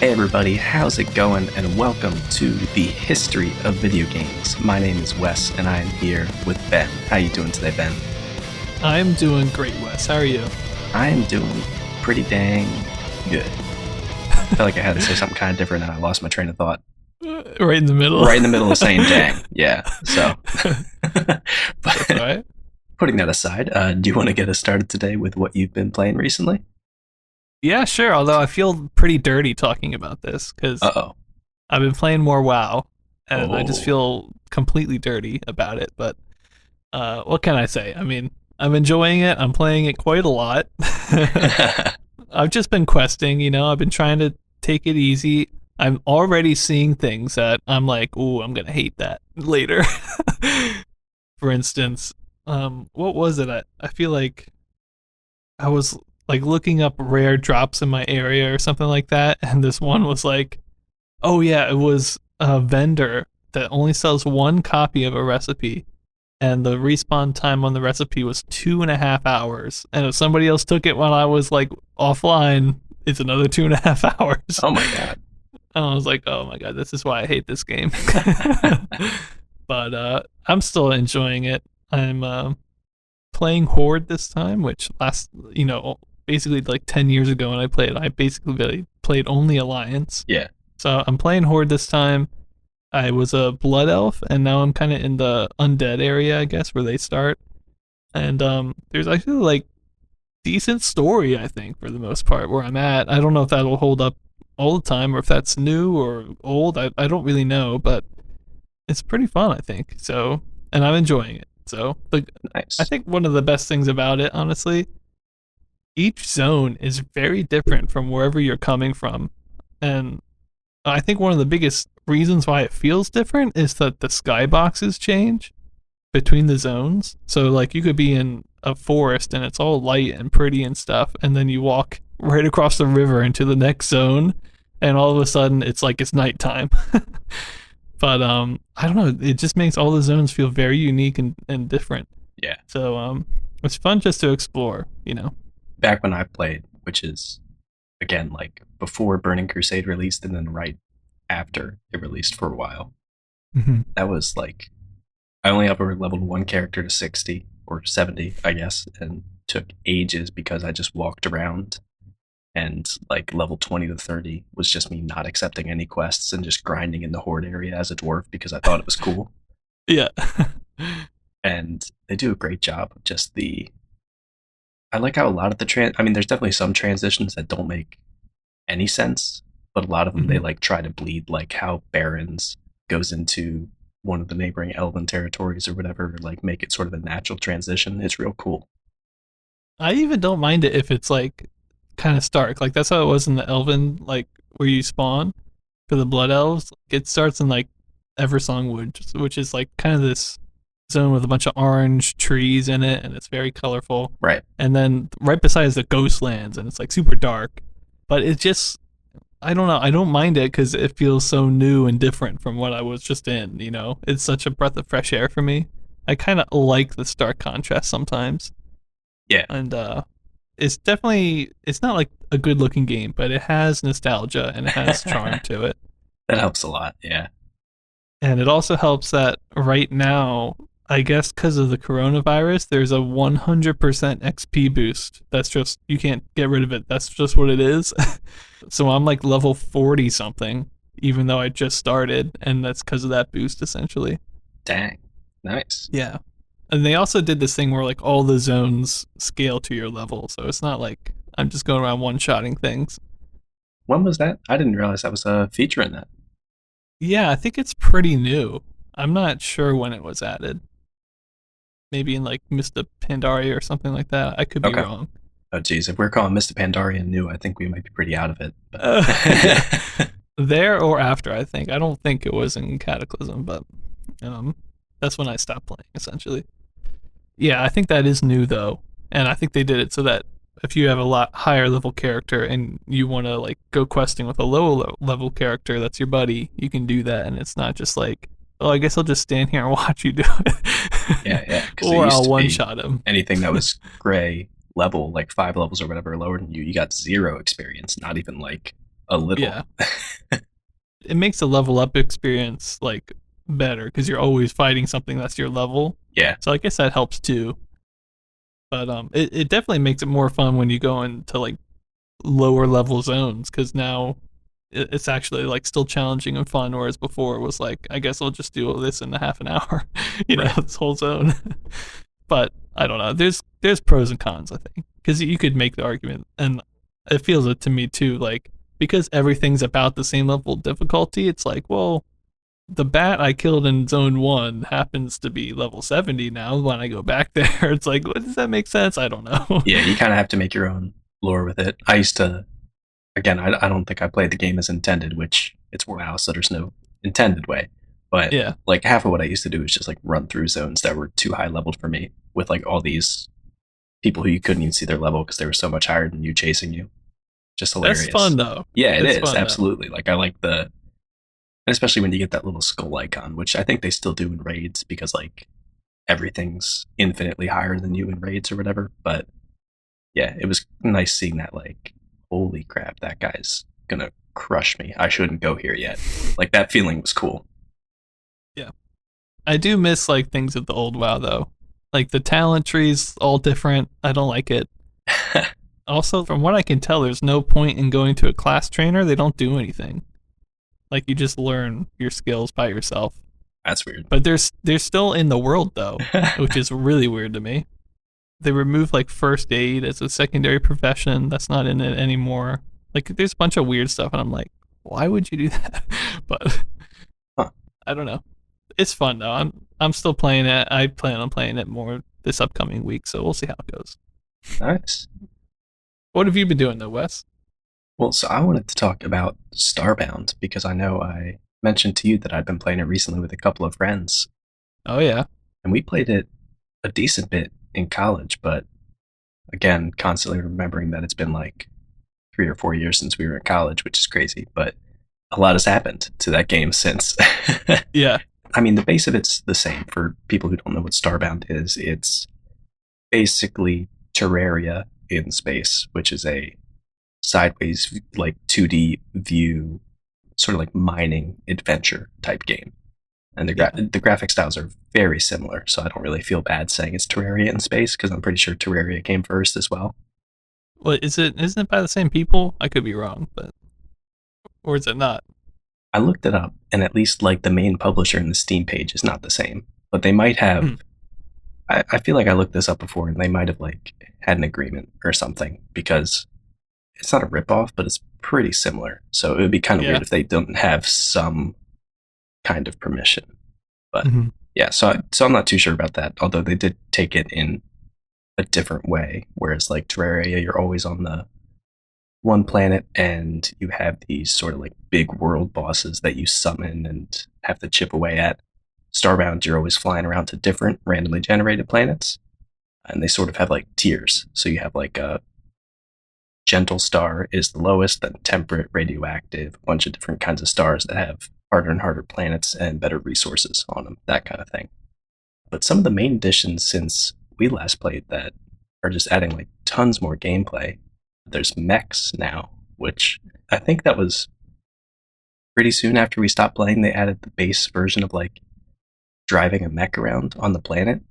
Hey everybody, how's it going? And welcome to the history of video games. My name is Wes, and I am here with Ben. How you doing today, Ben? I'm doing great, Wes. How are you? I am doing pretty dang good. I feel like I had to say something kind of different, and I lost my train of thought. Right in the middle. Right in the middle of saying "dang," yeah. So, That's all but right. putting that aside, do you want to get us started today with what you've been playing recently? Yeah, sure. Although I feel pretty dirty talking about this because Uh I've been playing more WoW, and I just oh. feel completely dirty about it. But what can I say? I mean, I'm enjoying it. I'm playing it quite a lot. Oh. I've just been questing. I've been trying to take it easy. I'm already seeing things that I'm like, "Ooh, I'm gonna hate that later." For instance, what was it? I feel like I was like looking up rare drops in my area or something like that, and this one was like, oh yeah, it was a vendor that only sells one copy of a recipe, and the respawn time on the recipe was 2.5 hours. And if somebody else took it while I was like offline, it's another 2.5 hours. Oh my god. And I was like, oh my god, this is why I hate this game. But I'm still enjoying it. I'm playing Horde this time, which basically like 10 years ago when I played, I basically played only Alliance. Yeah. So I'm playing Horde this time. I was a Blood Elf, and now I'm kind of in the Undead area, I guess, where they start. And there's actually like decent story, I think, for the most part, where I'm at. I don't know if that'll hold up all the time or if that's new or old. I don't really know, but it's pretty fun, I think. So, and I'm enjoying it. So, I Nice. think one of the best things about it, honestly, each zone is very different from wherever you're coming from. And I think one of the biggest reasons why it feels different is that the skyboxes change between the zones. So, like, you could be in a forest and it's all light and pretty and stuff, and then you walk right across the river into the next zone, and all of a sudden it's like it's nighttime. But I don't know. It just makes all the zones feel very unique and different. Yeah. So it's fun just to explore. Back when I played, which is again like before Burning Crusade released and then right after it released for a while. Mm-hmm. That was like I only upper leveled one character to 60 or 70, I guess, and took ages because I just walked around and like level 20 to 30 was just me not accepting any quests and just grinding in the horde area as a dwarf because I thought it was cool. Yeah. And they do a great job of just the I like how a lot of I mean there's definitely some transitions that don't make any sense, but a lot of them they Mm-hmm. like try to bleed like how Barrens goes into one of the neighboring elven territories or whatever, like make it sort of a natural transition. It's real cool. I even don't mind it if it's like kind of stark. Like that's how it was in the Elven, like where you spawn for the Blood Elves. It starts in like Eversong Wood, which is like kind of this zone with a bunch of orange trees in it, and it's very colorful. Right. And then right beside is the Ghostlands, and it's like super dark. But it just, I don't know. I don't mind it because it feels so new and different from what I was just in. It's such a breath of fresh air for me. I kind of like the stark contrast sometimes, Yeah. and it's not like a good looking game, but it has nostalgia and it has charm That to it. helps a lot. Yeah. And it also helps that right now, I guess because of the coronavirus, there's a 100% XP boost. That's just, you can't get rid of it. That's just what it is. So I'm like level 40 something, even though I just started, and that's because of that boost essentially. Dang. Nice. Yeah. And they also did this thing where like all the zones scale to your level. So it's not like I'm just going around one shotting things. When was that? I didn't realize that was a feature in that. Yeah, I think it's pretty new. I'm not sure when it was added. Maybe in like Mista Pandaria or something like that. I could be Okay. wrong. Oh geez, if we're calling Mr. Pandarian new, I think we might be pretty out of it. But Yeah. There or after, I think. I don't think it was in Cataclysm, but um, that's when I stopped playing, essentially. Yeah, I think that is new, though. And I think they did it so that if you have a lot higher level character and you want to like go questing with a low level character that's your buddy, you can do that. And it's not just like, oh, I guess I'll just stand here and watch you do yeah, it. yeah, because it Or used I'll to one be shot him. anything that was gray level, like 5 levels or whatever lower than you got zero experience. Not even like a little. Yeah, it makes the level up experience like better because you're always fighting something that's your level. Yeah, So I guess that helps too. But it definitely makes it more fun when you go into like lower level zones because now it's actually like still challenging and fun. Whereas before it was like, I guess I'll just do all this in a half an hour, right. this whole zone. But I don't know. There's pros and cons, I think, because you could make the argument, and it feels it to me too. Like because everything's about the same level of difficulty, it's like, well, the bat I killed in zone one happens to be level 70 now. When I go back there, it's like, what does that make sense? I don't know. Yeah, you kind of have to make your own lore with it. I used to, again, I don't think I played the game as intended, which it's WoW, so there's no intended way. But Yeah, like half of what I used to do was just like run through zones that were too high leveled for me with like all these people who you couldn't even see their level because they were so much higher than you chasing you. Just that's fun hilarious. though. Yeah, it It's is fun though. absolutely. Like I like the, especially when you get that little skull icon, which I think they still do in raids because like everything's infinitely higher than you in raids or whatever. But yeah, it was nice seeing that. Like, holy crap, that guy's gonna crush me. I shouldn't go here yet. Like that feeling was cool. Yeah, I do miss like things of the old WoW though. Like the talent trees all different. I don't like it. Also, from what I can tell, there's no point in going to a class trainer. They don't do anything. Like you just learn your skills by yourself. That's weird. But they're still in the world though, which is really weird to me. They removed like first aid as a secondary profession. That's not in it anymore. Like there's a bunch of weird stuff, and I'm like, why would you do that? But Huh, I don't know. It's fun though. I'm still playing it. I plan on playing it more this upcoming week, so we'll see how it goes. nice. What have you been doing though, Wes? Well, so I wanted to talk about Starbound because I know I mentioned to you that I'd been playing it recently with a couple of friends, Oh yeah. and we played it a decent bit in college, but again, constantly remembering that it's been like 3 or 4 years since we were in college, which is crazy. But a lot has happened to that game since. Yeah. I mean, the base of it's the same for people who don't know what Starbound is. It's basically Terraria in space, which is a sideways, like 2D view, sort of like mining adventure type game. And Yeah. the graphic styles are very similar, so I don't really feel bad saying it's Terraria in space because I'm pretty sure Terraria came first as well. What is it? Isn't it by the same people? I could be wrong, but or is it not? I looked it up, and at least like the main publisher and the Steam page is not the same, but they might have. Hmm. I feel like I looked this up before, and they might have like had an agreement or something because it's not a ripoff, but it's pretty similar. So it would be kind of Yeah. weird if they don't have some kind of permission. But Mm-hmm. yeah, so I'm not too sure about that. Although they did take it in a different way, whereas like Terraria, you're always on the one planet and you have these sort of like big world bosses that you summon and have to chip away at. Starbound, you're always flying around to different randomly generated planets, and they sort of have like tiers. So you have like a gentle star is the lowest, then temperate, radioactive, a bunch of different kinds of stars that have harder and harder planets and better resources on them, that kind of thing. But some of the main additions since we last played that are just adding like tons more gameplay. There's mechs now, which I think that was pretty soon after we stopped playing. They added the base version of like driving a mech around on the planet.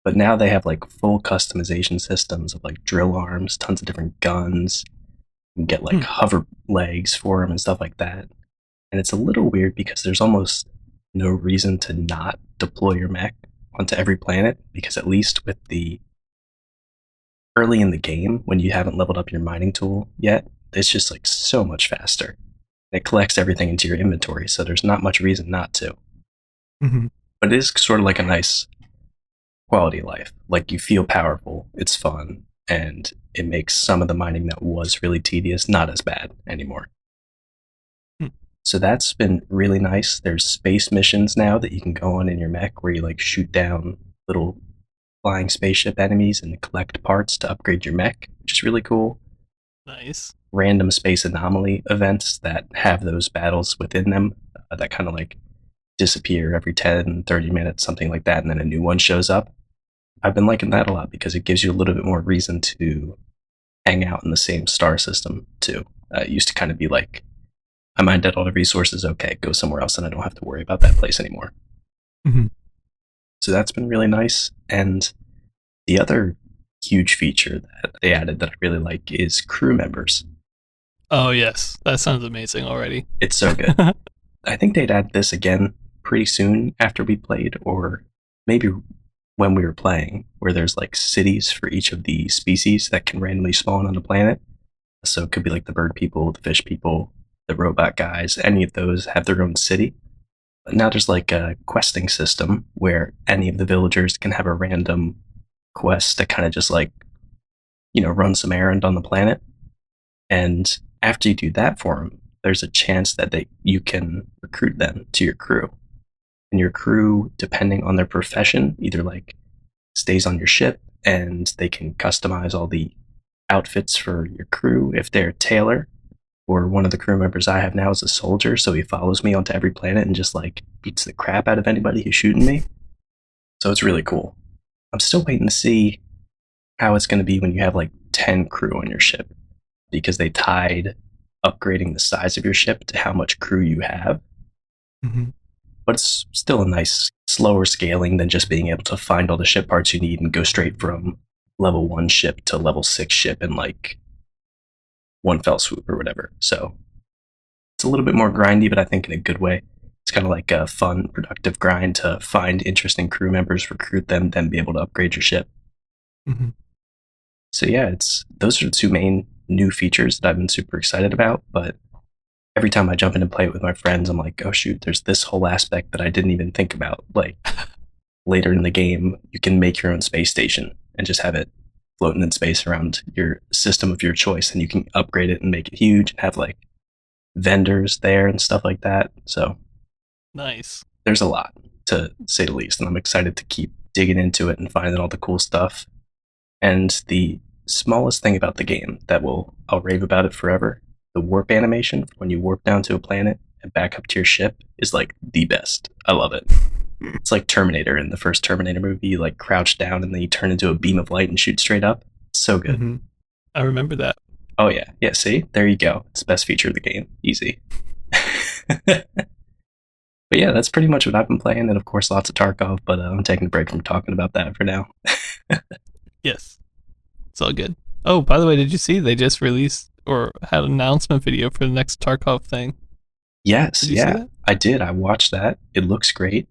But now they have like full customization systems of like drill arms, tons of different guns. You can get like Hmm. hover legs for them and stuff like that. And it's a little weird because there's almost no reason to not deploy your mech onto every planet because at least with the early in the game when you haven't leveled up your mining tool yet, it's just like so much faster. It collects everything into your inventory, so there's not much reason not to. Mm-hmm. But it is sort of like a nice quality of life. Like you feel powerful, it's fun, and it makes some of the mining that was really tedious not as bad anymore. Hmm. So that's been really nice. There's space missions now that you can go on in your mech where you like shoot down little flying spaceship enemies and collect parts to upgrade your mech, which is really cool. Nice. Random space anomaly events that have those battles within them that kind of like disappear every 10, 30 minutes, something like that, and then a new one shows up. I've been liking that a lot because it gives you a little bit more reason to hang out in the same star system too. It used to kind of be like I mined out all the resources. Okay, go somewhere else, and I don't have to worry about that place anymore. Mhm. So that's been really nice. And the other huge feature that they added that I really like is crew members. Oh yes, that sounds amazing already. It's so good. I think they'd add this again pretty soon after we played, or maybe when we were playing, where there's like cities for each of the species that can randomly spawn on the planet. So it could be like the bird people, the fish people, the robot guys, any of those have their own city. But now there's like a questing system where any of the villagers can have a random quest to kind of just like, run some errand on the planet. And after you do that for them, there's a chance that you can recruit them to your crew. And your crew, depending on their profession, either like stays on your ship and they can customize all the outfits for your crew if they're a tailor, or one of the crew members I have now is a soldier, so he follows me onto every planet and just like beats the crap out of anybody who's shooting me. So it's really cool. I'm still waiting to see how it's going to be when you have like 10 crew on your ship, because they tied upgrading the size of your ship to how much crew you have. Mm-hmm. But it's still a nice, slower scaling than just being able to find all the ship parts you need and go straight from level 1 ship to level 6 ship in like one fell swoop or whatever. So it's a little bit more grindy, but I think in a good way. It's kind of like a fun, productive grind to find interesting crew members, recruit them, then be able to upgrade your ship. Mm-hmm. So yeah, those are the two main new features that I've been super excited about. But every time I jump in and play it with my friends, I'm like, oh shoot, there's this whole aspect that I didn't even think about. Like later in the game, you can make your own space station and just have it floating in space around your system of your choice, and you can upgrade it and make it huge and have like vendors there and stuff like that. So nice. There's a lot, to say the least, and I'm excited to keep digging into it and finding all the cool stuff. And the smallest thing about the game that I'll rave about it forever, the warp animation when you warp down to a planet and back up to your ship is like the best. I love it. It's like Terminator in the first Terminator movie. You like crouch down and then you turn into a beam of light and shoot straight up. It's so good. Mm-hmm. I remember that. Oh yeah. Yeah, see? There you go. It's the best feature of the game. Easy. But yeah, that's pretty much what I've been playing, and of course lots of Tarkov, but I'm taking a break from talking about that for now. Yes. It's all good. Oh, by the way, did you see they just released or had an announcement video for the next Tarkov thing? Yes, Did you see yeah, that? I did. I watched that. It looks great.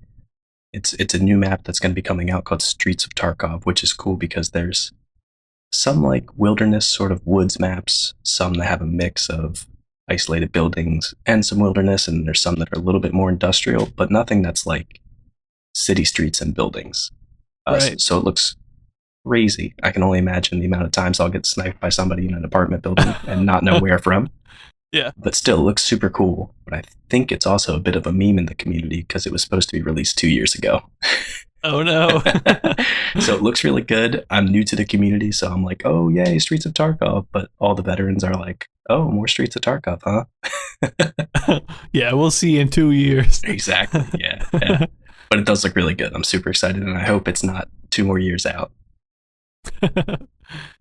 It's a new map that's going to be coming out called Streets of Tarkov, which is cool because there's some like wilderness sort of woods maps, some that have a mix of isolated buildings and some wilderness, and there's some that are a little bit more industrial, but nothing that's like city streets and buildings. Right. So it looks crazy. I can only imagine the amount of times I'll get sniped by somebody in an apartment building and not know where from. Yeah. But still, it looks super cool. But I think it's also a bit of a meme in the community because it was supposed to be released 2 years ago. Oh no. So it looks really good. I'm new to the community, so I'm like, oh yay, Streets of Tarkov. But all the veterans are like, oh, more Streets of Tarkov, huh? Yeah, we'll see in 2 years. Exactly. Yeah. Yeah. But it does look really good. I'm super excited, and I hope it's not 2 more years out.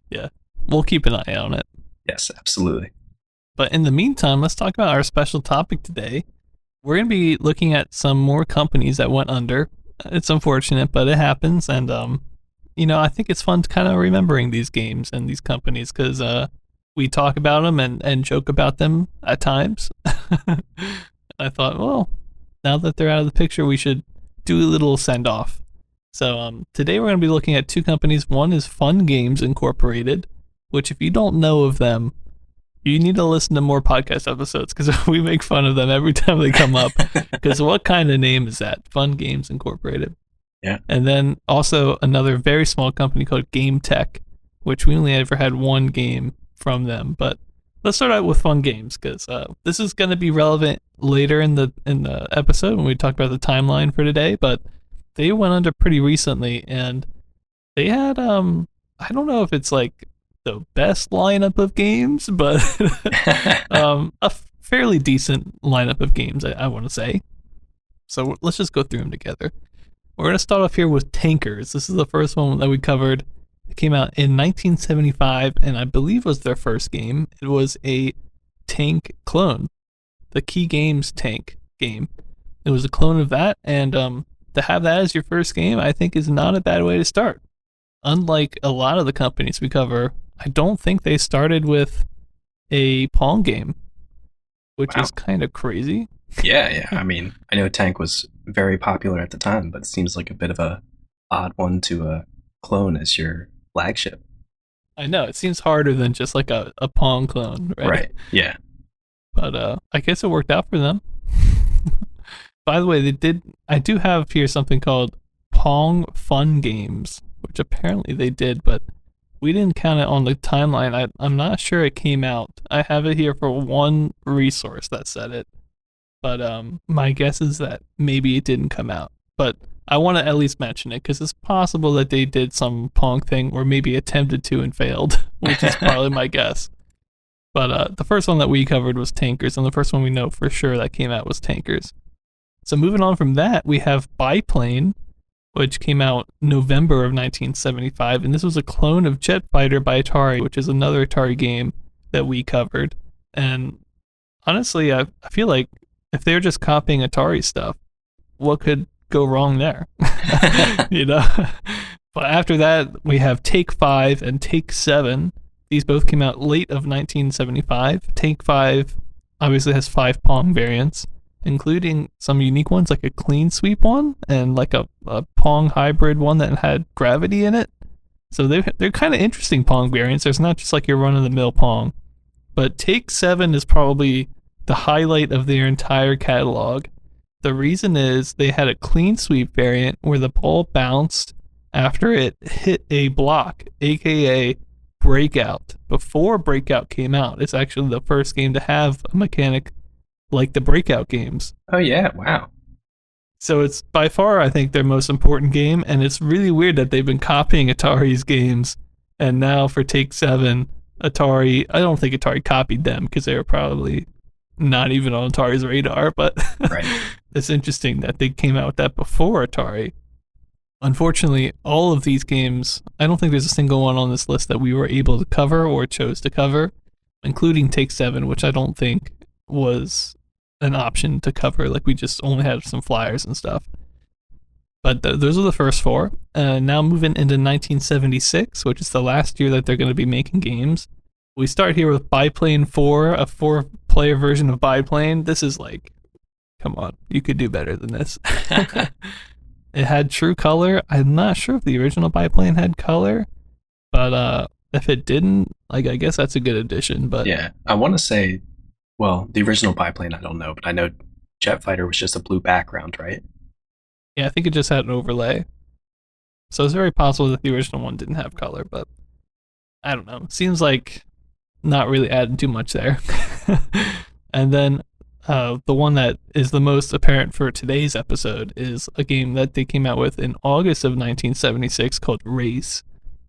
Yeah, we'll keep an eye on it. Yes, absolutely. But in the meantime, let's talk about our special topic today. We're going to be looking at some more companies that went under. It's unfortunate, but it happens. And, I think it's fun to kind of remembering these games and these companies because we talk about them and joke about them at times. I thought, well, now that they're out of the picture, we should do a little send off. So today we're going to be looking at two companies. One is Fun Games Incorporated, which if you don't know of them, you need to listen to more podcast episodes because we make fun of them every time they come up. Because what kind of name is that? Fun Games Incorporated. Yeah. And then also another very small company called Game Tech, which we only ever had one game from them. But let's start out with Fun Games because this is going to be relevant later in the episode when we talk about the timeline for today. But they went under pretty recently, and they had I don't know if it's like the best lineup of games, but a fairly decent lineup of games, I want to say. So let's just go through them together. We're going to start off here with Tankers. This is the first one that we covered. It came out in 1975, and I believe was their first game. It was a tank clone. the Key Games Tank game. It was a clone of that, and to have that as your first game, I think is not a bad way to start. Unlike a lot of the companies we cover, I don't think they started with a Pong game, which Wow. is kind of crazy. Yeah, yeah. I mean, I know Tank was very popular at the time, but it seems like a bit of a odd one to clone as your flagship. I know it seems harder than just like a Pong clone, right? Right. Yeah. But I guess it worked out for them. By the way, they did. I do have here something called Pong Fun Games, which apparently they did, but we didn't count it on the timeline. I'm not sure it came out. I have it here for one resource that said it, but my guess is that maybe it didn't come out. But I want to at least mention it because it's possible that they did some Pong thing or maybe attempted to and failed, which is probably my guess. But the first one that we covered was Tankers, and the first one we know for sure that came out was Tankers. So moving on from that, we have Biplane, which came out November of 1975, and this was a clone of Jet Fighter by Atari, which is another Atari game that we covered. And honestly, I feel like if they're just copying Atari stuff, what could go wrong there? you know. But after that, we have Take 5 and Take 7. These both came out late of 1975. Take 5 obviously has 5 Pong variants, including some unique ones like a clean sweep one and like a Pong hybrid one that had gravity in it. So they're kind of interesting Pong variants. There's not just like your run of the mill Pong. But Take 7 is probably the highlight of their entire catalog. The reason is they had a clean sweep variant where the ball bounced after it hit a block, aka Breakout. Before Breakout came out, it's actually the first game to have a mechanic like the Breakout games. Oh yeah, wow. So it's by far, I think, their most important game, and it's really weird that they've been copying Atari's games, and now for Take 7, Atari, I don't think Atari copied them because they were probably not even on Atari's radar, but Right. it's interesting that they came out with that before Atari. Unfortunately, all of these games, I don't think there's a single one on this list that we were able to cover or chose to cover, including Take 7, which I don't think was an option to cover. Like, we just only had some flyers and stuff. But those are the first 4. Now moving into 1976, which is the last year that they're going to be making games. We start here with Biplane 4, a 4-player version of Biplane. This is like, come on, you could do better than this. It had true color. I'm not sure if the original Biplane had color, but if it didn't, like, I guess that's a good addition. But Yeah, I want to say, well, the original biplane, I don't know, but I know Jet Fighter was just a blue background, right? yeah, I think it just had an overlay. So it's very possible that the original one didn't have color, but I don't know. It seems like not really adding too much there. And then the one that is the most apparent for today's episode is a game that they came out with in August of 1976 called Race,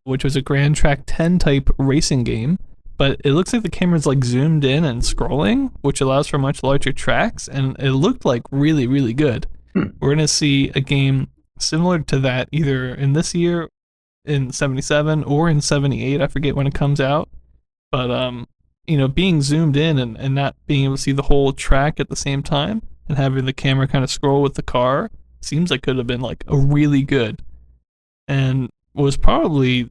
which was a Grand Track 10 type racing game. But it looks like the camera's like zoomed in and scrolling, which allows for much larger tracks, and it looked like really, really good. We're going to see a game similar to that either in this year, in 77, or in 78. I forget when it comes out. But, being zoomed in and not being able to see the whole track at the same time and having the camera kind of scroll with the car seems like could have been like a really good and was probably,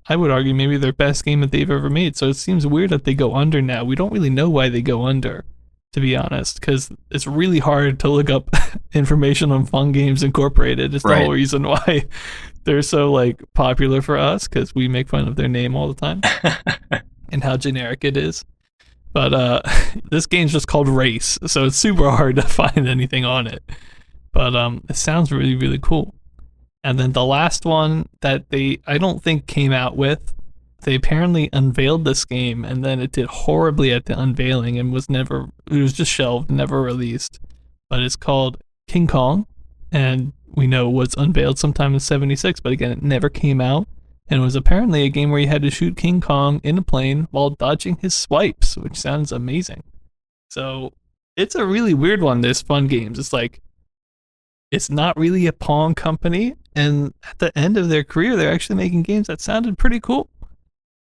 I would argue, maybe their best game that they've ever made. So it seems weird that they go under now. We don't really know why they go under, to be honest, because it's really hard to look up information on Fun Games Incorporated. It's the whole reason why they're so like popular for us, because we make fun of their name all the time and how generic it is. But this game's just called Race, so it's super hard to find anything on it. But it sounds really, really cool. And then the last one that I don't think came out with, they apparently unveiled this game and then it did horribly at the unveiling and it was just shelved, never released. But it's called King Kong, and we know it was unveiled sometime in 76, but again, it never came out. And it was apparently a game where you had to shoot King Kong in a plane while dodging his swipes, which sounds amazing. So it's a really weird one, this Fun Games. It's like, it's not really a Pong company, and at the end of their career, they're actually making games that sounded pretty cool.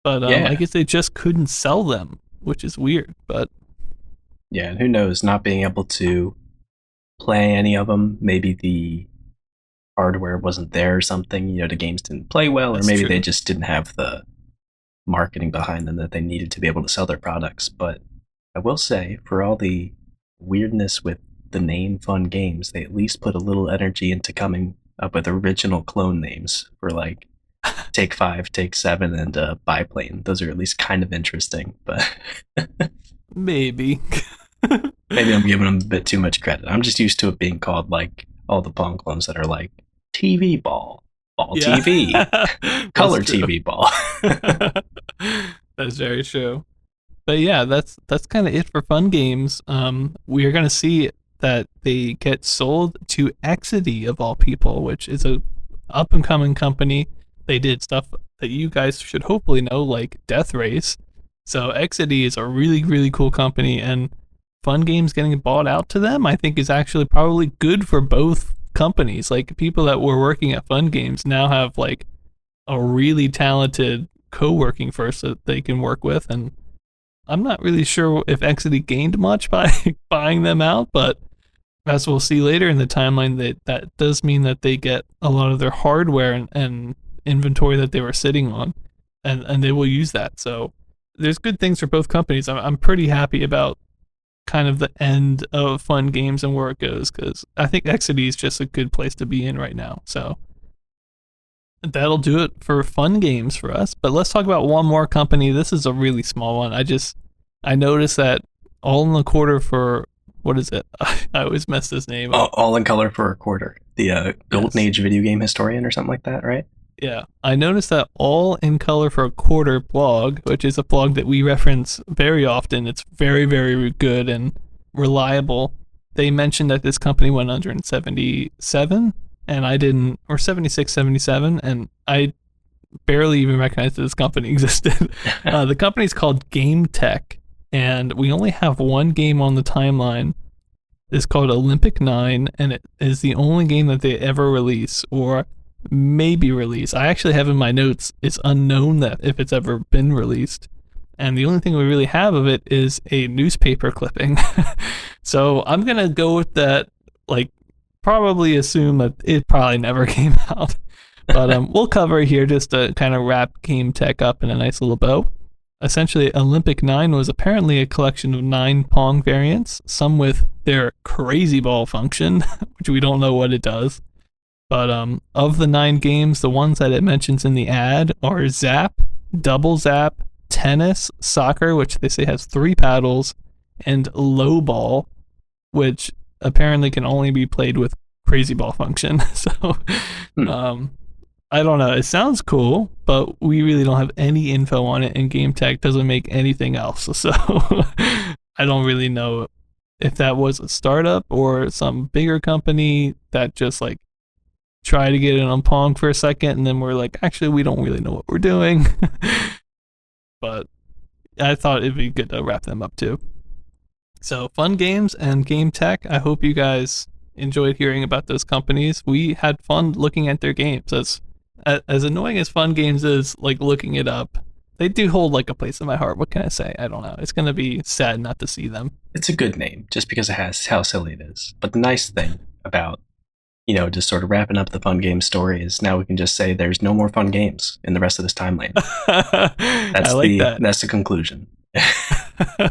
But I guess they just couldn't sell them, which is weird. But Yeah, and who knows? Not being able to play any of them, maybe the hardware wasn't there or something. The games didn't play well, or That's maybe they true. just didn't have the marketing behind them that they needed to be able to sell their products. But I will say, for all the weirdness with the name Fun Games, they at least put a little energy into coming up with original clone names for like Take Five, Take Seven, and Biplane. Those are at least kind of interesting, but Maybe. maybe I'm giving them a bit too much credit. I'm just used to it being called like all the Pong clones that are like TV ball, ball Yeah. TV, That's color true. TV ball. That's very true. But yeah, that's kind of it for fun games. We are gonna see that they get sold to Exidy of all people, which is a up and coming company. They did stuff that you guys should hopefully know, like Death Race. So Exidy is a really really cool company, and fun games getting bought out to them, I think, is actually probably good for both companies. Like people that were working at fun games now have like a really talented co-working force that they can work with, and I'm not really sure if Exidy gained much by buying them out, but as we'll see later in the timeline, that does mean that they get a lot of their hardware and inventory that they were sitting on, and they will use that. So there's good things for both companies. I'm pretty happy about kind of the end of fun games and where it goes, because I think Exidy is just a good place to be in right now. So that'll do it for fun games for us. But let's talk about one more company. This is a really small one. I noticed that all in the quarter for what is it? I always mess this name up. All in color for a quarter. The Golden Yes. Age video game historian or something like that, right? Yeah. I noticed that all in color for a quarter blog, which is a blog that we reference very often. It's very, very good and reliable. They mentioned that this company went under in 77 and I didn't, or 76, 77, and I barely even recognized that this company existed. The company's called Game Tech, and we only have one game on the timeline. It's called Olympic 9, and it is the only game that they ever release, or maybe release. I actually have in my notes, it's unknown that if it's ever been released. And the only thing we really have of it is a newspaper clipping. So I'm going to go with that, like, probably assume that it probably never came out. But we'll cover it here just to kind of wrap Game Tech up in a nice little bow. Essentially, Olympic 9 was apparently a collection of 9 Pong variants, some with their crazy ball function, which we don't know what it does. But of the 9 games, the ones that it mentions in the ad are Zap, Double Zap, Tennis, Soccer, which they say has 3 paddles, and Low Ball, which apparently can only be played with crazy ball function. So Hmm. I don't know. It sounds cool, but we really don't have any info on it, and Game Tech doesn't make anything else. So I don't really know if that was a startup or some bigger company that just like tried to get it on Pong for a second, and then we're like, actually, we don't really know what we're doing. But I thought it'd be good to wrap them up too. So fun games and Game Tech. I hope you guys enjoyed hearing about those companies. We had fun looking at their games. As annoying as fun games is, like looking it up, they do hold like a place in my heart. What can I say? I don't know. It's gonna be sad not to see them. It's a good name just because it has how silly it is. But the nice thing about, just sort of wrapping up the fun game story is now we can just say there's no more fun games in the rest of this timeline. I That's like the that. that's the conclusion.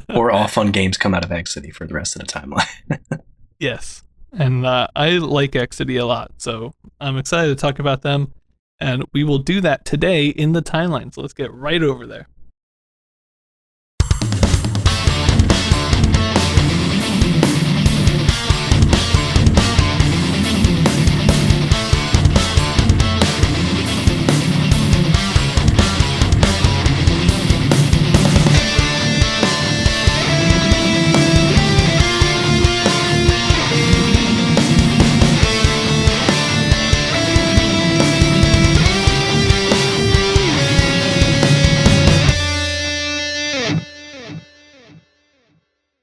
Or all fun games come out of X City for the rest of the timeline. Yes, and I like Exidy a lot, so I'm excited to talk about them, and we will do that today in the timeline. So let's get right over there.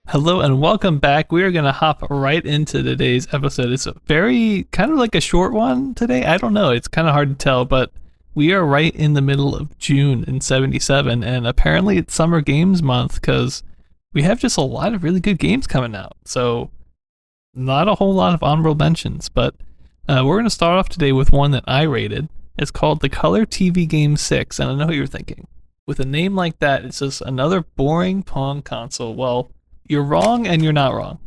Hello and welcome back. We are going to hop right into today's episode. It's a very kind of like a short one today. I don't know. It's kind of hard to tell, but we are right in the middle of June in 77, and apparently it's Summer Games Month because we have just a lot of really good games coming out. So not a whole lot of honorable mentions, but we're going to start off today with one that I rated. It's called the Color TV Game 6, and I know what you're thinking. With a name like that, it's just another boring Pong console. Well, you're wrong and you're not wrong.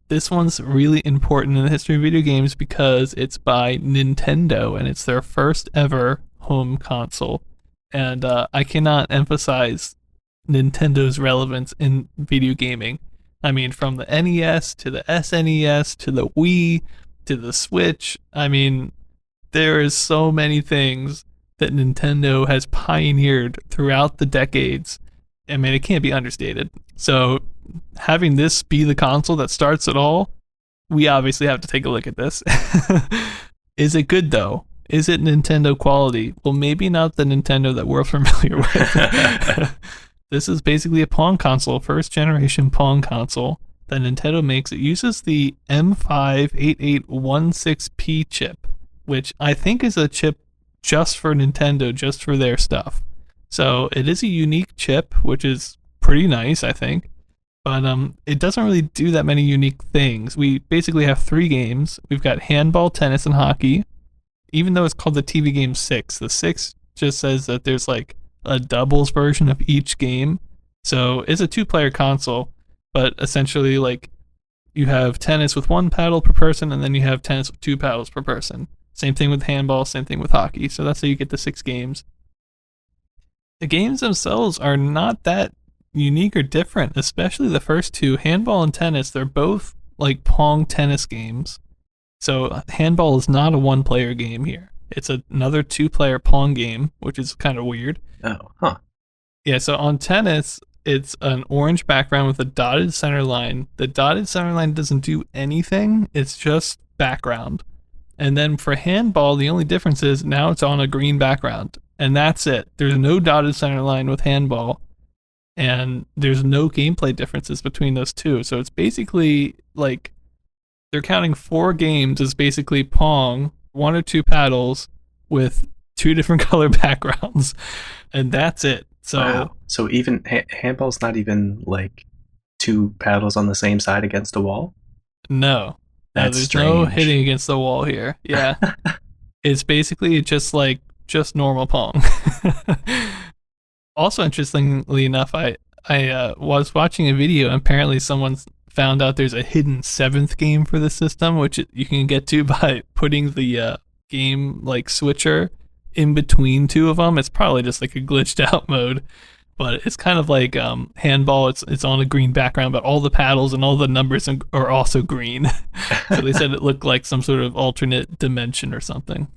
This one's really important in the history of video games because it's by Nintendo and it's their first ever home console. And I cannot emphasize Nintendo's relevance in video gaming. I mean, from the NES to the SNES to the Wii to the Switch. I mean, there is so many things that Nintendo has pioneered throughout the decades. I mean, it can't be understated. So having this be the console that starts it all, we obviously have to take a look at this. Is it good though? Is it Nintendo quality? Well, maybe not the Nintendo that we're familiar with. This is basically a Pong console, first generation Pong console that Nintendo makes. It uses the M58816P chip, which I think is a chip just for Nintendo, just for their stuff. So it is a unique chip, which is pretty nice, I think. But it doesn't really do that many unique things. We basically have 3 games. We've got handball, tennis, and hockey. Even though it's called the TV Game 6, the 6 just says that there's like a doubles version of each game. So it's a 2-player console, but essentially like you have tennis with 1 paddle per person, and then you have tennis with 2 paddles per person. Same thing with handball, same thing with hockey. So that's how you get the 6 games. The games themselves are not that unique or different, especially the first 2, handball and tennis. They're both like Pong tennis games. So handball is not a 1-player game here. It's another 2-player Pong game, which is kind of weird. Oh, huh. Yeah, so on tennis, it's an orange background with a dotted center line. The dotted center line doesn't do anything. It's just background. And then for handball, the only difference is now it's on a green background. And that's it. There's no dotted center line with handball. And there's no gameplay differences between those two. So it's basically like they're counting 4 games as basically Pong, 1 or 2 paddles with 2 different color backgrounds. And that's it. So, wow. So even handball's not even like 2 paddles on the same side against a wall? No. That's there's strange. no hitting against the wall here. Yeah. It's basically just normal Pong. Also, interestingly enough, I was watching a video and apparently someone's found out there's a hidden 7th game for the system, which you can get to by putting the game like switcher in between 2 of them. It's probably just like a glitched out mode, but it's kind of like handball. It's on a green background, but all the paddles and all the numbers are also green. So they said it looked like some sort of alternate dimension or something.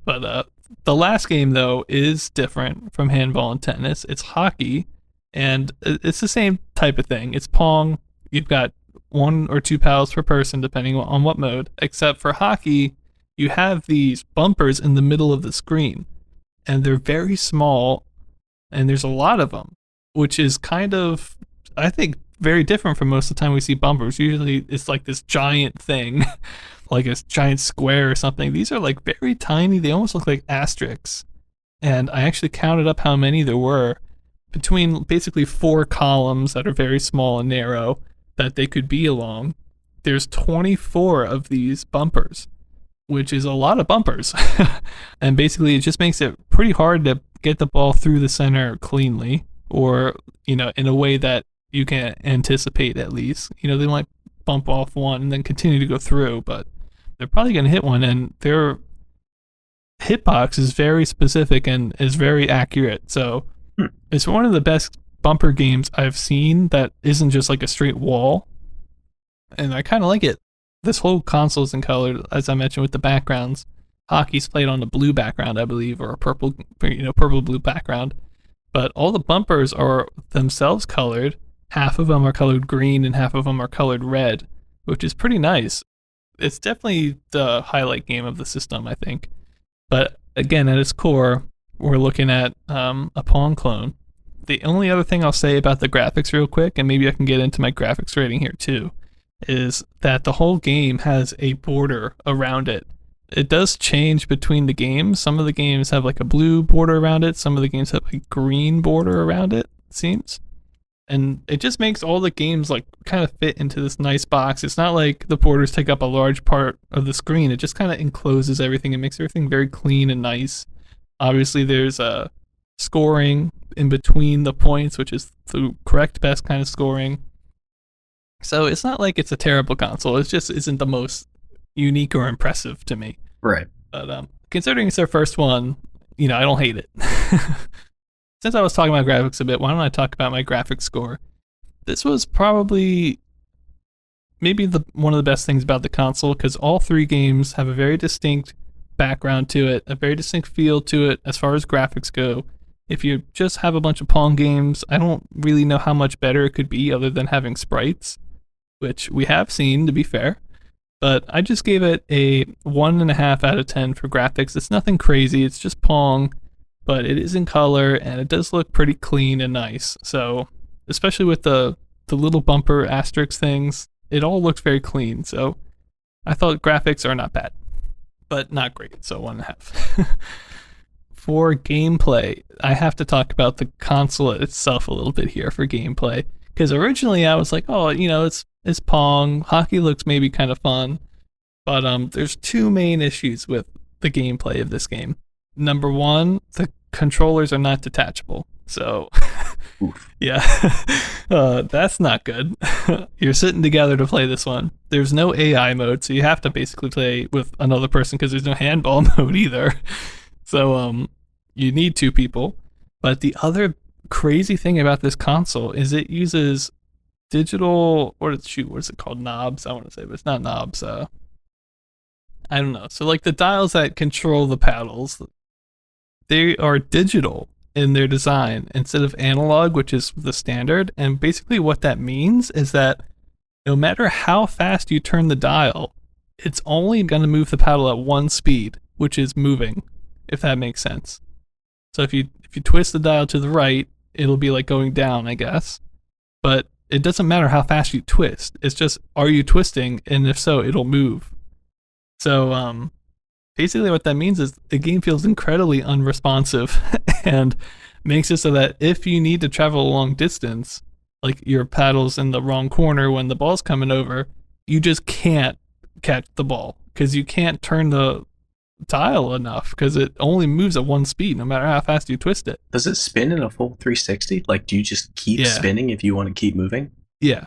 But the last game though is different from handball and tennis. It's hockey, and it's the same type of thing. It's Pong. You've got 1 or 2 paddles per person depending on what mode. Except for hockey, you have these bumpers in the middle of the screen, and they're very small, and there's a lot of them, which is kind of, I think, very different from most of the time we see bumpers. Usually it's like this giant thing, like a giant square or something. These are like very tiny. They almost look like asterisks. And I actually counted up how many there were between basically 4 columns that are very small and narrow that they could be along. There's 24 of these bumpers, which is a lot of bumpers. And basically it just makes it pretty hard to get the ball through the center cleanly, or, in a way that you can anticipate at least. They might bump off one and then continue to go through, but they're probably going to hit one, and their hitbox is very specific and is very accurate. So it's one of the best bumper games I've seen that isn't just like a straight wall, and I kind of like it. This whole console is in color, as I mentioned, with the backgrounds. Hockey's played on a blue background, I believe, or a purple blue background. But all the bumpers are themselves colored. Half of them are colored green and half of them are colored red, which is pretty nice. It's definitely the highlight game of the system, I think. But again, at its core, we're looking at a Pong clone. The only other thing I'll say about the graphics real quick, and maybe I can get into my graphics rating here too, is that the whole game has a border around it. It does change between the games. Some of the games have like a blue border around it. Some of the games have a green border around it, it seems. and it just makes all the games like kind of fit into this nice box. It's not like the borders take up a large part of the screen. It just kind of encloses everything. It makes everything very clean and nice. Obviously, there's scoring in between the points, which is the correct best kind of scoring. So it's not like it's a terrible console. It just isn't the most unique or impressive to me. Right. But considering it's their first one, I don't hate it. Since I was talking about graphics a bit, why don't I talk about my graphics score? This was probably maybe one of the best things about the console, because all three games have a very distinct background to it, a very distinct feel to it as far as graphics go. If you just have a bunch of Pong games, I don't really know how much better it could be other than having sprites, which we have seen, to be fair. But I just gave it a 1.5 out of 10 for graphics. It's nothing crazy, it's just Pong, but it is in color and it does look pretty clean and nice. So, especially with the little bumper asterisk things, it all looks very clean. So, I thought graphics are not bad, but not great. So, 1.5. For gameplay, I have to talk about the console itself a little bit here for gameplay. Because originally I was like, oh, it's Pong. Hockey looks maybe kind of fun. But there's two main issues with the gameplay of this game. Number one, the controllers are not detachable. So, yeah, that's not good. You're sitting together to play this one. There's no AI mode, so you have to basically play with another person because there's no handball mode either. So, you need two people. But the other crazy thing about this console is it uses digital, what is it called? Knobs, I want to say, but it's not knobs. I don't know. So, like the dials that control the paddles, they are digital in their design instead of analog, which is the standard. And basically, what that means is that no matter how fast you turn the dial, it's only going to move the paddle at one speed, which is moving, if that makes sense. So if you twist the dial to the right, it'll be like going down, I guess. But it doesn't matter how fast you twist. It's just, are you twisting? And if so, it'll move. So basically what that means is the game feels incredibly unresponsive and makes it so that if you need to travel a long distance, like your paddle's in the wrong corner when the ball's coming over, you just can't catch the ball because you can't turn the dial enough because it only moves at one speed no matter how fast you twist it. Does it spin in a full 360? Like, do you just keep spinning if you want to keep moving? Yeah.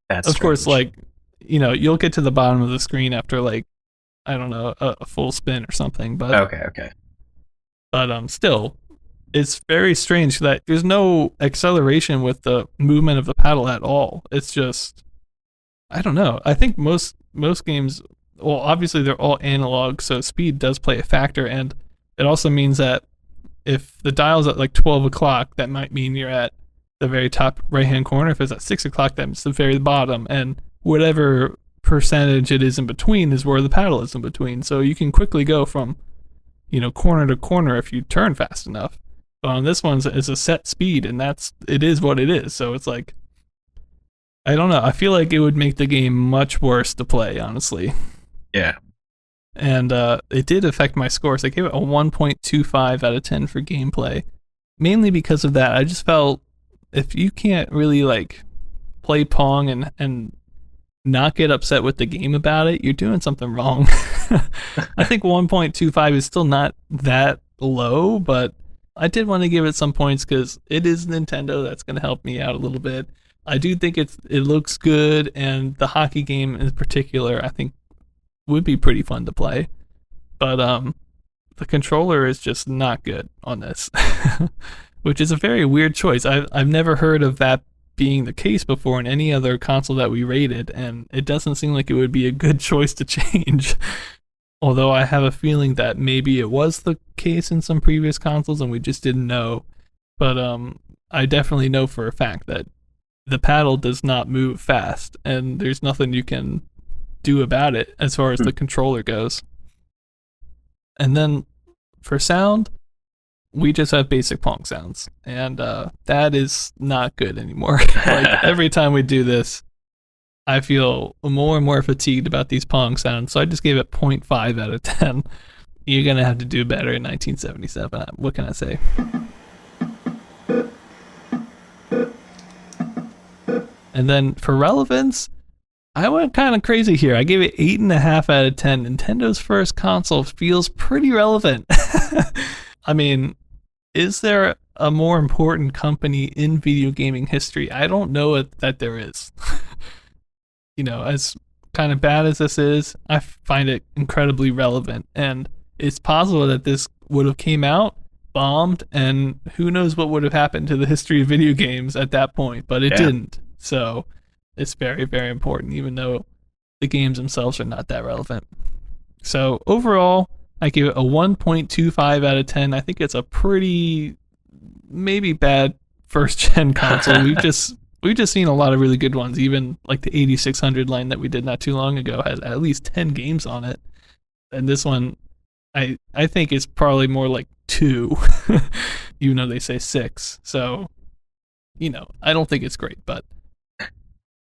That's of strange. course, like, you'll get to the bottom of the screen after, like, I don't know, a full spin or something. But okay. But still, it's very strange that there's no acceleration with the movement of the paddle at all. It's just, I don't know. I think most games, well, obviously they're all analog, so speed does play a factor, and it also means that if the dial's at like 12 o'clock, that might mean you're at the very top right-hand corner. If it's at 6 o'clock, that's the very bottom, and whatever percentage it is in between is where the paddle is in between. So you can quickly go from, corner to corner if you turn fast enough. But on this one, it's a set speed, and it is what it is. So it's like, I don't know. I feel like it would make the game much worse to play, honestly. Yeah. And it did affect my scores. I gave it a 1.25 out of 10 for gameplay. Mainly because of that. I just felt if you can't really like play Pong and not get upset with the game about it, you're doing something wrong. I think 1.25 is still not that low, but I did want to give it some points because it is Nintendo. That's going to help me out a little bit. I do think it looks good, and the hockey game in particular, I think, would be pretty fun to play. But the controller is just not good on this, which is a very weird choice. I've never heard of that being the case before in any other console that we rated, and it doesn't seem like it would be a good choice to change. Although I have a feeling that maybe it was the case in some previous consoles and we just didn't know. But I definitely know for a fact that the paddle does not move fast, and there's nothing you can do about it as far as the controller goes. And then for sound, we just have basic Pong sounds, and that is not good anymore. Like every time we do this, I feel more and more fatigued about these Pong sounds, so I just gave it 0.5 out of 10. You're gonna have to do better in 1977. What can I say? And then for relevance, I went kind of crazy here. I gave it 8.5 out of 10. Nintendo's first console feels pretty relevant. I mean, is there a more important company in video gaming history? I don't know that there is. As kind of bad as this is, I find it incredibly relevant. And it's possible that this would have came out, bombed, and who knows what would have happened to the history of video games at that point, but it Yeah. didn't. So it's very, very important, even though the games themselves are not that relevant. So overall, I give it a 1.25 out of 10. I think it's a pretty maybe bad first gen console. We've just seen a lot of really good ones. Even like the 8600 line that we did not too long ago has at least 10 games on it, and this one, I think it's probably more like 2, even though they say 6. So I don't think it's great, but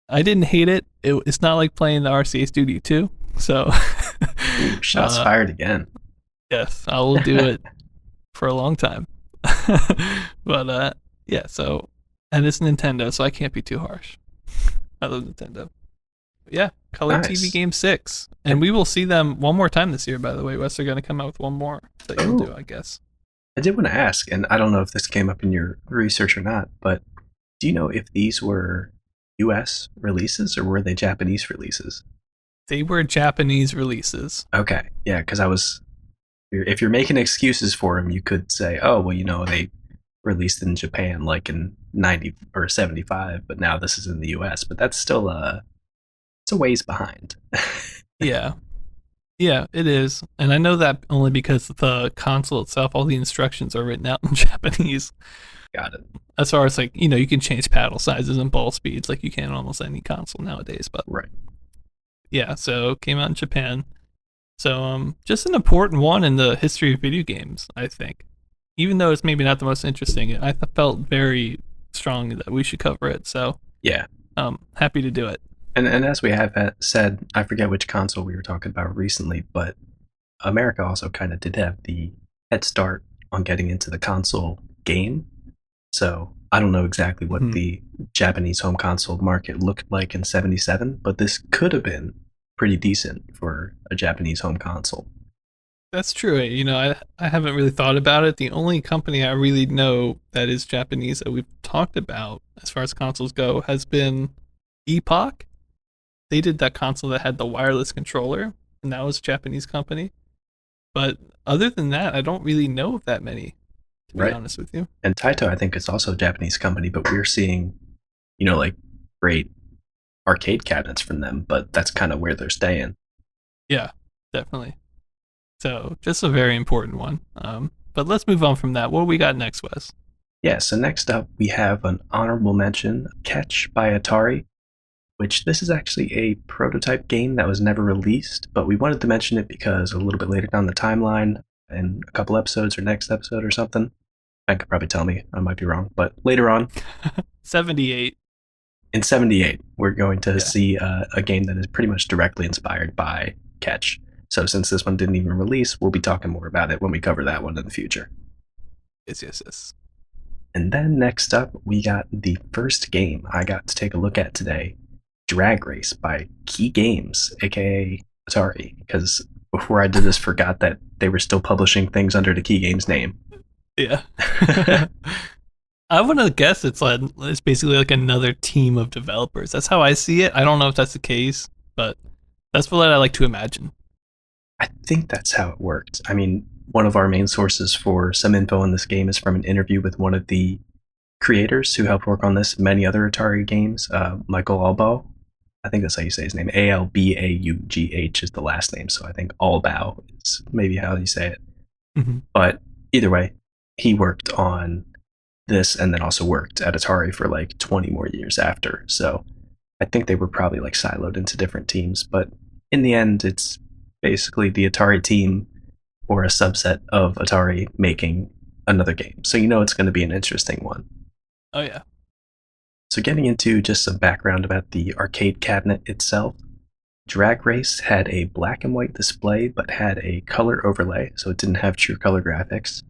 I didn't hate it. It's not like playing the RCA Studio 2. So Ooh, shots fired again. yes, I will do it for a long time. But yeah, so, and it's Nintendo, so I can't be too harsh. I love Nintendo. But yeah, Color Nice. TV Game 6. And we will see them one more time this year, by the way. Wes are going to come out with one more that you'll do, I guess. I did want to ask, and I don't know if this came up in your research or not, but do you know if these were US releases or were they Japanese releases? They were Japanese releases. Okay. Yeah, because if you're making excuses for them, you could say, oh, well, they released in Japan like in 90 or 75, but now this is in the US, but that's still it's a ways behind. Yeah. Yeah, it is. And I know that only because the console itself, all the instructions are written out in Japanese. Got it. As far as like, you can change paddle sizes and ball speeds like you can on almost any console nowadays. But Right. yeah, so it came out in Japan. So just an important one in the history of video games, I think. Even though it's maybe not the most interesting, I felt very strong that we should cover it. So Yeah. happy to do it. And as we have said, I forget which console we were talking about recently, but America also kind of did have the head start on getting into the console game. So I don't know exactly what the Japanese home console market looked like in 77, but this could have been pretty decent for a Japanese home console. That's true. I haven't really thought about it. The only company I really know that is Japanese that we've talked about as far as consoles go has been Epoch. They did that console that had the wireless controller, and that was a Japanese company. But other than that, I don't really know of that many, to be honest with you. And Taito, I think, is also a Japanese company, but we're seeing, like great arcade cabinets from them, but that's kind of where they're staying. Yeah, definitely. So just a very important one. But let's move on from that. What do we got next, Wes? Yeah, so next up we have an honorable mention, Catch by Atari, which this is actually a prototype game that was never released, but we wanted to mention it because a little bit later down the timeline, in a couple episodes or next episode or something, I could probably tell me, I might be wrong, but later on, 78. in 78, we're going to see a game that is pretty much directly inspired by Catch. So since this one didn't even release, we'll be talking more about it when we cover that one in the future. Yes. And then next up, we got the first game I got to take a look at today, Drag Race by Key Games, aka Atari, because before I did this, forgot that they were still publishing things under the Key Games name. Yeah. I want to guess it's basically like another team of developers. That's how I see it. I don't know if that's the case, but that's what I like to imagine. I think that's how it worked. I mean, one of our main sources for some info on this game is from an interview with one of the creators who helped work on this and many other Atari games, Michael Albaugh. I think that's how you say his name. Albaugh is the last name, so I think Albaugh is maybe how you say it. Mm-hmm. But either way, he worked on this and then also worked at Atari for like 20 more years after. So I think they were probably like siloed into different teams, but in the end, it's basically the Atari team or a subset of Atari making another game. So it's going to be an interesting one. Oh, yeah. So getting into just some background about the arcade cabinet itself, Drag Race had a black and white display but had a color overlay, so it didn't have true color graphics.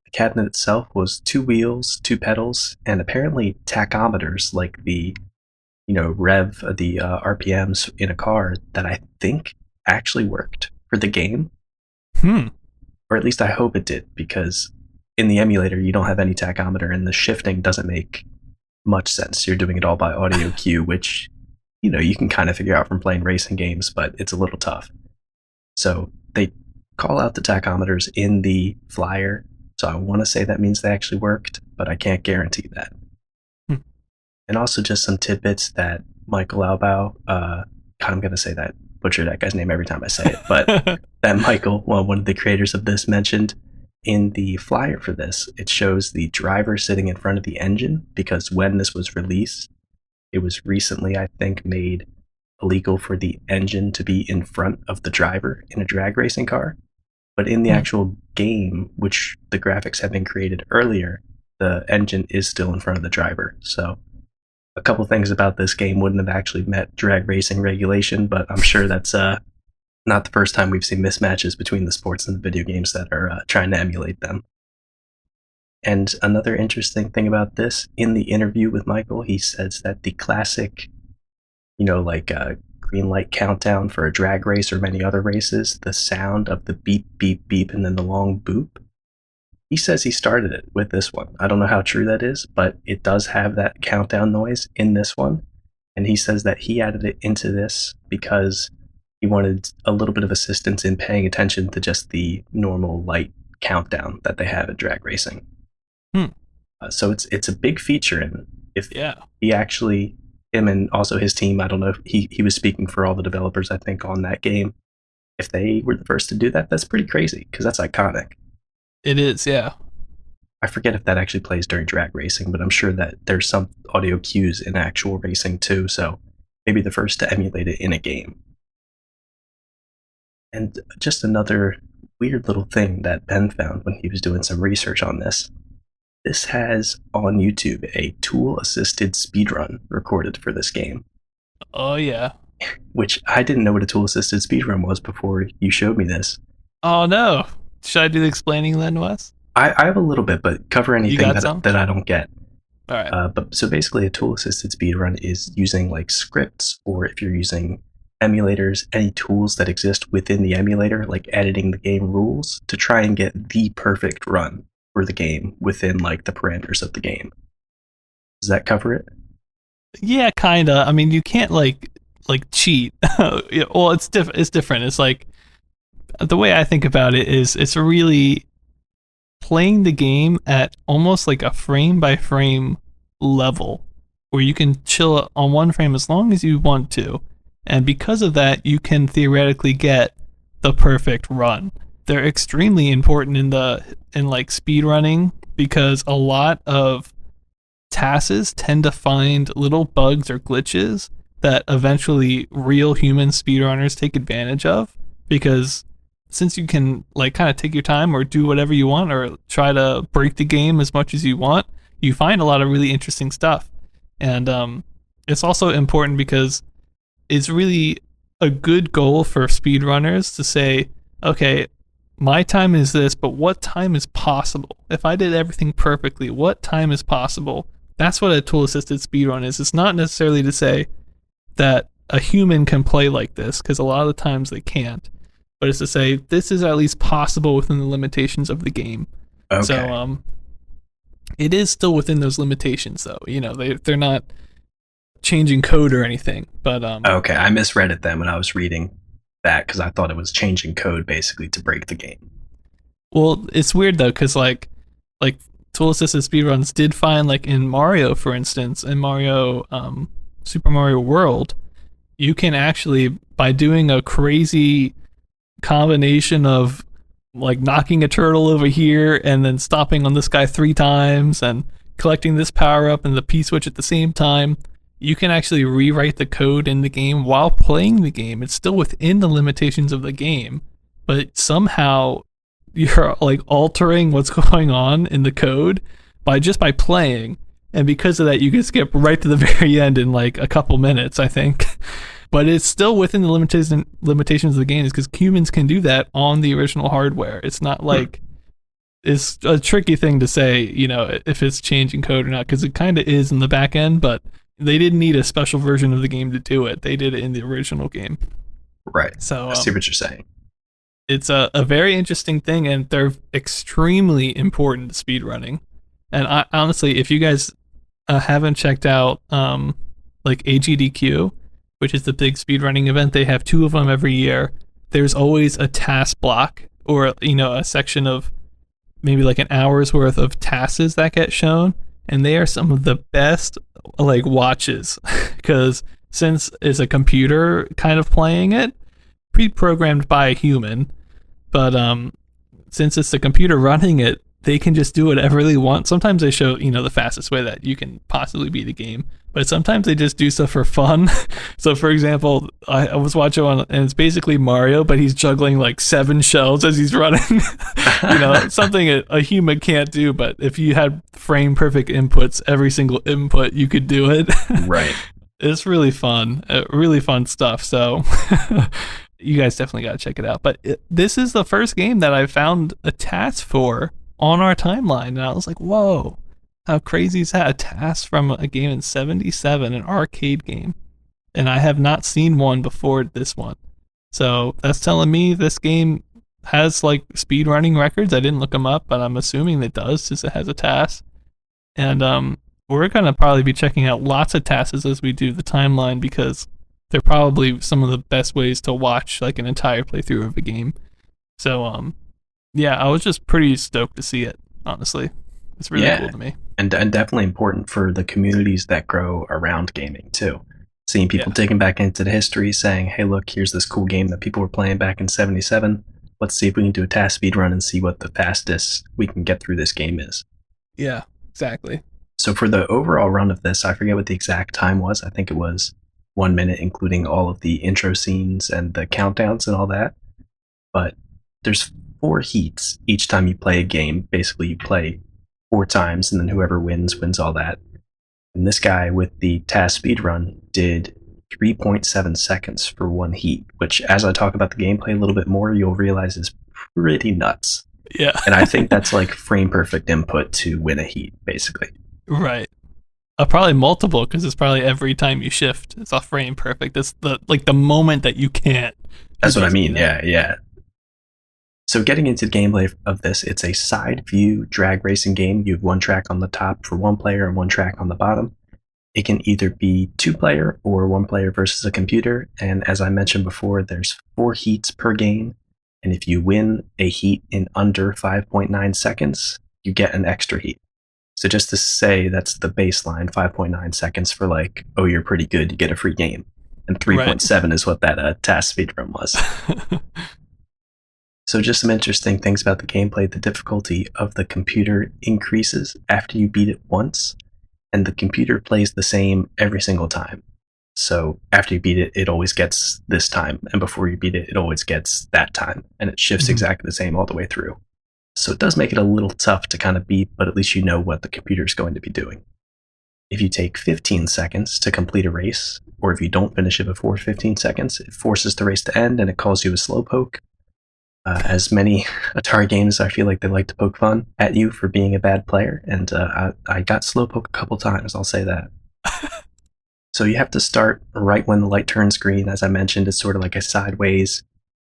The cabinet itself was 2 wheels, 2 pedals, and apparently tachometers like the rev the RPMs in a car that I think actually worked for the game, Hmm. or at least I hope it did, because in the emulator you don't have any tachometer and the shifting doesn't make much sense. You're doing it all by audio cue, which you can kind of figure out from playing racing games, but it's a little tough. So they call out the tachometers in the flyer. So I want to say that means they actually worked, but I can't guarantee that. Hmm. And also just some tidbits that Michael Albau, God, I'm going to say that, butcher that guy's name every time I say it, but that Michael, well, one of the creators of this, mentioned in the flyer for this, it shows the driver sitting in front of the engine because when this was released, it was recently, I think, made illegal for the engine to be in front of the driver in a drag racing car. But in the Hmm. actual game, which the graphics have been created earlier, the engine is still in front of the driver. So a couple things about this game wouldn't have actually met drag racing regulation, but I'm sure that's not the first time we've seen mismatches between the sports and the video games that are trying to emulate them. And another interesting thing about this, in the interview with Michael, he says that the classic, like a green light countdown for a drag race or many other races, the sound of the beep, beep, beep, and then the long boop, he says he started it with this one. I don't know how true that is, but it does have that countdown noise in this one. And he says that he added it into this because he wanted a little bit of assistance in paying attention to just the normal light countdown that they have at drag racing. Hmm. So it's a big feature, and if Yeah. he actually, him and also his team, I don't know if he was speaking for all the developers, I think, on that game. If they were the first to do that, that's pretty crazy because that's iconic. It is. Yeah. I forget if that actually plays during drag racing, but I'm sure that there's some audio cues in actual racing too. So maybe the first to emulate it in a game. And just another weird little thing that Ben found when he was doing some research on this. This has on YouTube a tool assisted speedrun recorded for this game, Oh yeah. which I didn't know what a tool assisted speedrun was before you showed me this. Oh no. Should I do the explaining then, Wes? I have a little bit, but cover You anything got that, some? that I don't get. All right. But so basically, a tool assisted speedrun is using like scripts, or if you're using emulators, any tools that exist within the emulator, like editing the game rules to try and get the perfect run for the game within like the parameters of the game. Does that cover it? Yeah, kinda. I mean, you can't like cheat. Yeah, well, it's different. It's like the way I think about it is it's really playing the game at almost like a frame by frame level where you can chill on one frame as long as you want to. And because of that, you can theoretically get the perfect run. They're extremely important in like speed running because a lot of tasks tend to find little bugs or glitches that eventually real human speedrunners take advantage of because since you can like kind of take your time or do whatever you want or try to break the game as much as you want, you find a lot of really interesting stuff. And it's also important because it's really a good goal for speedrunners to say, okay, my time is this, but what time is possible? If I did everything perfectly, what time is possible? That's what a tool assisted speedrun is. It's not necessarily to say that a human can play like this, because a lot of the times they can't. But it's to say this is at least possible within the limitations of the game. Okay. So it is still within those limitations, though. You know, they're not changing code or anything. But Okay, I misread it then when I was reading that because I thought it was changing code basically to break the game. well, it's weird though, because like tool assisted speedruns did find like in Mario, for instance, in Mario Super Mario World, you can actually by doing a crazy combination of like knocking a turtle over here and then stopping on this guy 3 times and collecting this power up and the P switch at the same time, you can actually rewrite the code in the game while playing the game. It's still within the limitations of the game, but somehow you're like altering what's going on in the code by playing. And because of that, you can skip right to the very end in like a couple minutes, I think. But it's still within the limitations of the game, because humans can do that on the original hardware. It's not like it's a tricky thing to say, you know, if it's changing code or not, because it kind of is in the back end, but They didn't need a special version of the game to do it. They did it in the original game. Right. So I see what you're saying. it's a very interesting thing, and they're extremely important to speedrunning. And I, honestly, if you guys haven't checked out like AGDQ, which is the big speedrunning event, they have two of them every year. There's always a task block, or a section of maybe like an hour's worth of tasks that get shown, and they are some of the best like watches because since it's a computer kind of playing it, pre-programmed by a human, but since it's the computer running it, they can just do whatever they want. Sometimes they show, the fastest way that you can possibly beat a game, but sometimes they just do stuff for fun. So, for example, I was watching one, and it's basically Mario, but he's juggling like 7 shells as he's running. Something a human can't do, but if you had frame perfect inputs, every single input, you could do it. Right. It's really fun stuff. So you guys definitely got to check it out. But this is the first game that I found a task for on our timeline, and I was like, whoa, how crazy is that? A task from a game in 77, an arcade game. And I have not seen one before this one. So that's telling me this game has like speed running records. I didn't look them up, but I'm assuming it does since it has a task. And we're going to probably be checking out lots of tasks as we do the timeline, because they're probably some of the best ways to watch like an entire playthrough of a game. So yeah, I was just pretty stoked to see it, honestly. It's really cool to me. And definitely important for the communities that grow around gaming too. Seeing people digging back into the history, saying, hey, look, here's this cool game that people were playing back in 77. Let's see if we can do a task speed run and see what the fastest we can get through this game is. Yeah, exactly. So for the overall run of this, I forget what the exact time was. I think it was 1 minute, including all of the intro scenes and the countdowns and all that. But there's 4 heats each time you play a game. Basically, you play 4 times, and then whoever wins all that. And this guy with the task speedrun did 3.7 seconds for 1 heat, which, as I talk about the gameplay a little bit more, you'll realize is pretty nuts. Yeah. And I think that's like frame perfect input to win a heat, basically. Right. Probably multiple, because it's probably every time you shift, it's a frame perfect. It's the moment that you can't. That's what I mean. Yeah. So getting into the gameplay of this, it's a side view drag racing game. You have 1 track on the top for 1 player and 1 track on the bottom. It can either be 2-player or 1 player versus a computer. And as I mentioned before, there's 4 heats per game. And if you win a heat in under 5.9 seconds, you get an extra heat. So just to say, that's the baseline, 5.9 seconds for like, oh, you're pretty good, you get a free game. And 3.7 is what that task speedrun was. So just some interesting things about the gameplay. The difficulty of the computer increases after you beat it once, and the computer plays the same every single time. So after you beat it, it always gets this time, and before you beat it, it always gets that time, and it shifts exactly the same all the way through. So it does make it a little tough to kind of beat, but at least you know what the computer is going to be doing. If you take 15 seconds to complete a race, or if you don't finish it before 15 seconds, it forces the race to end and it calls you a slowpoke. As many Atari games, I feel like they like to poke fun at you for being a bad player, and I got slowpoke a couple times, I'll say that. So you have to start right when the light turns green. As I mentioned, it's sort of like a sideways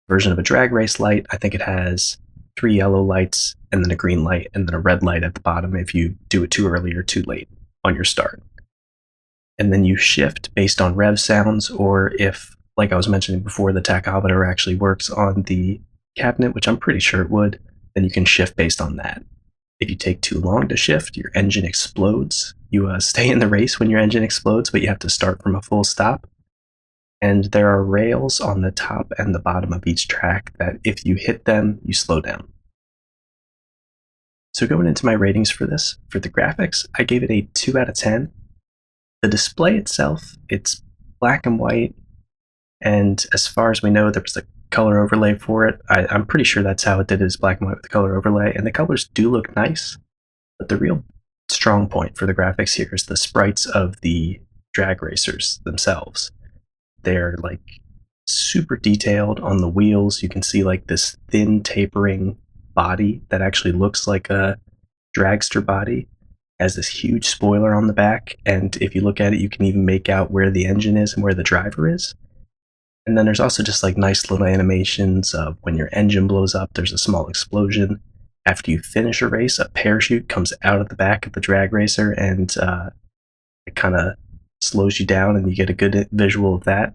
version of a drag race light. I think it has 3 yellow lights, and then a green light, and then a red light at the bottom if you do it too early or too late on your start. And then you shift based on rev sounds, or if, like I was mentioning before, the tachometer actually works on the cabinet, which I'm pretty sure it would, then you can shift based on that. If you take too long to shift, your engine explodes. You stay in the race when your engine explodes, but you have to start from a full stop. And there are rails on the top and the bottom of each track that if you hit them, you slow down. So going into my ratings for this, for the graphics, I gave it a 2 out of 10. The display itself, it's black and white, and as far as we know, there was a color overlay for it. I'm pretty sure that's how it did, is black and white with the color overlay, and the colors do look nice, but the real strong point for the graphics here is the sprites of the drag racers themselves. They're like super detailed on the wheels. You can see like this thin tapering body that actually looks like a dragster body. has this huge spoiler on the back, and if you look at it, you can even make out where the engine is and where the driver is. And then there's also just like nice little animations of when your engine blows up, there's a small explosion. After you finish a race, a parachute comes out of the back of the drag racer, and it kind of slows you down, and you get a good visual of that.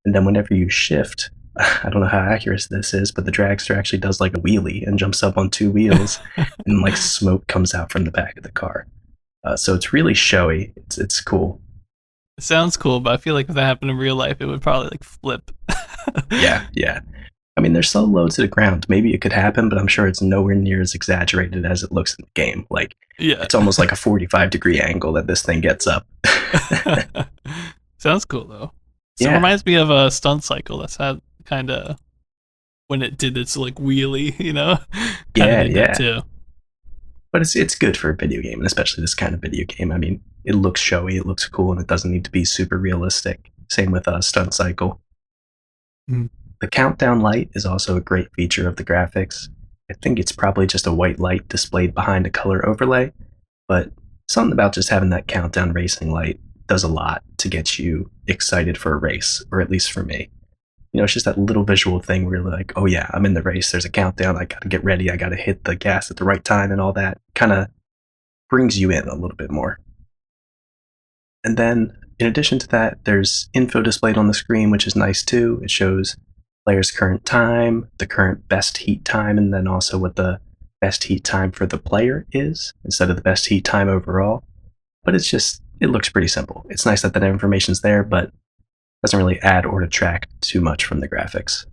And then whenever you shift, I don't know how accurate this is, but the dragster actually does like a wheelie and jumps up on two wheels, and like smoke comes out from the back of the car. So it's really showy. It's cool. It sounds cool, but I feel like if that happened in real life, it would probably like flip. Yeah, yeah. I mean, they're so low to the ground. Maybe it could happen, but I'm sure it's nowhere near as exaggerated as it looks in the game. Like, Yeah. it's almost like a 45-degree angle that this thing gets up. Sounds cool though. So it Yeah, reminds me of a stunt cycle. That's how kind of when it did its like wheelie, kind of yeah, did that yeah. too. But it's good for a video game, and especially this kind of video game. I mean, it looks showy, it looks cool, and it doesn't need to be super realistic. Same with Stunt Cycle. Mm. The countdown light is also a great feature of the graphics. I think it's probably just a white light displayed behind a color overlay, but something about just having that countdown racing light does a lot to get you excited for a race, or at least for me. It's just that little visual thing where you're like, oh yeah, I'm in the race. There's a countdown. I got to get ready. I got to hit the gas at the right time and all that. Kind of brings you in a little bit more. And then, in addition to that, there's info displayed on the screen, which is nice too. It shows player's current time, the current best heat time, and then also what the best heat time for the player is instead of the best heat time overall. But it looks pretty simple. It's nice that that information's there, but doesn't really add or detract too much from the graphics.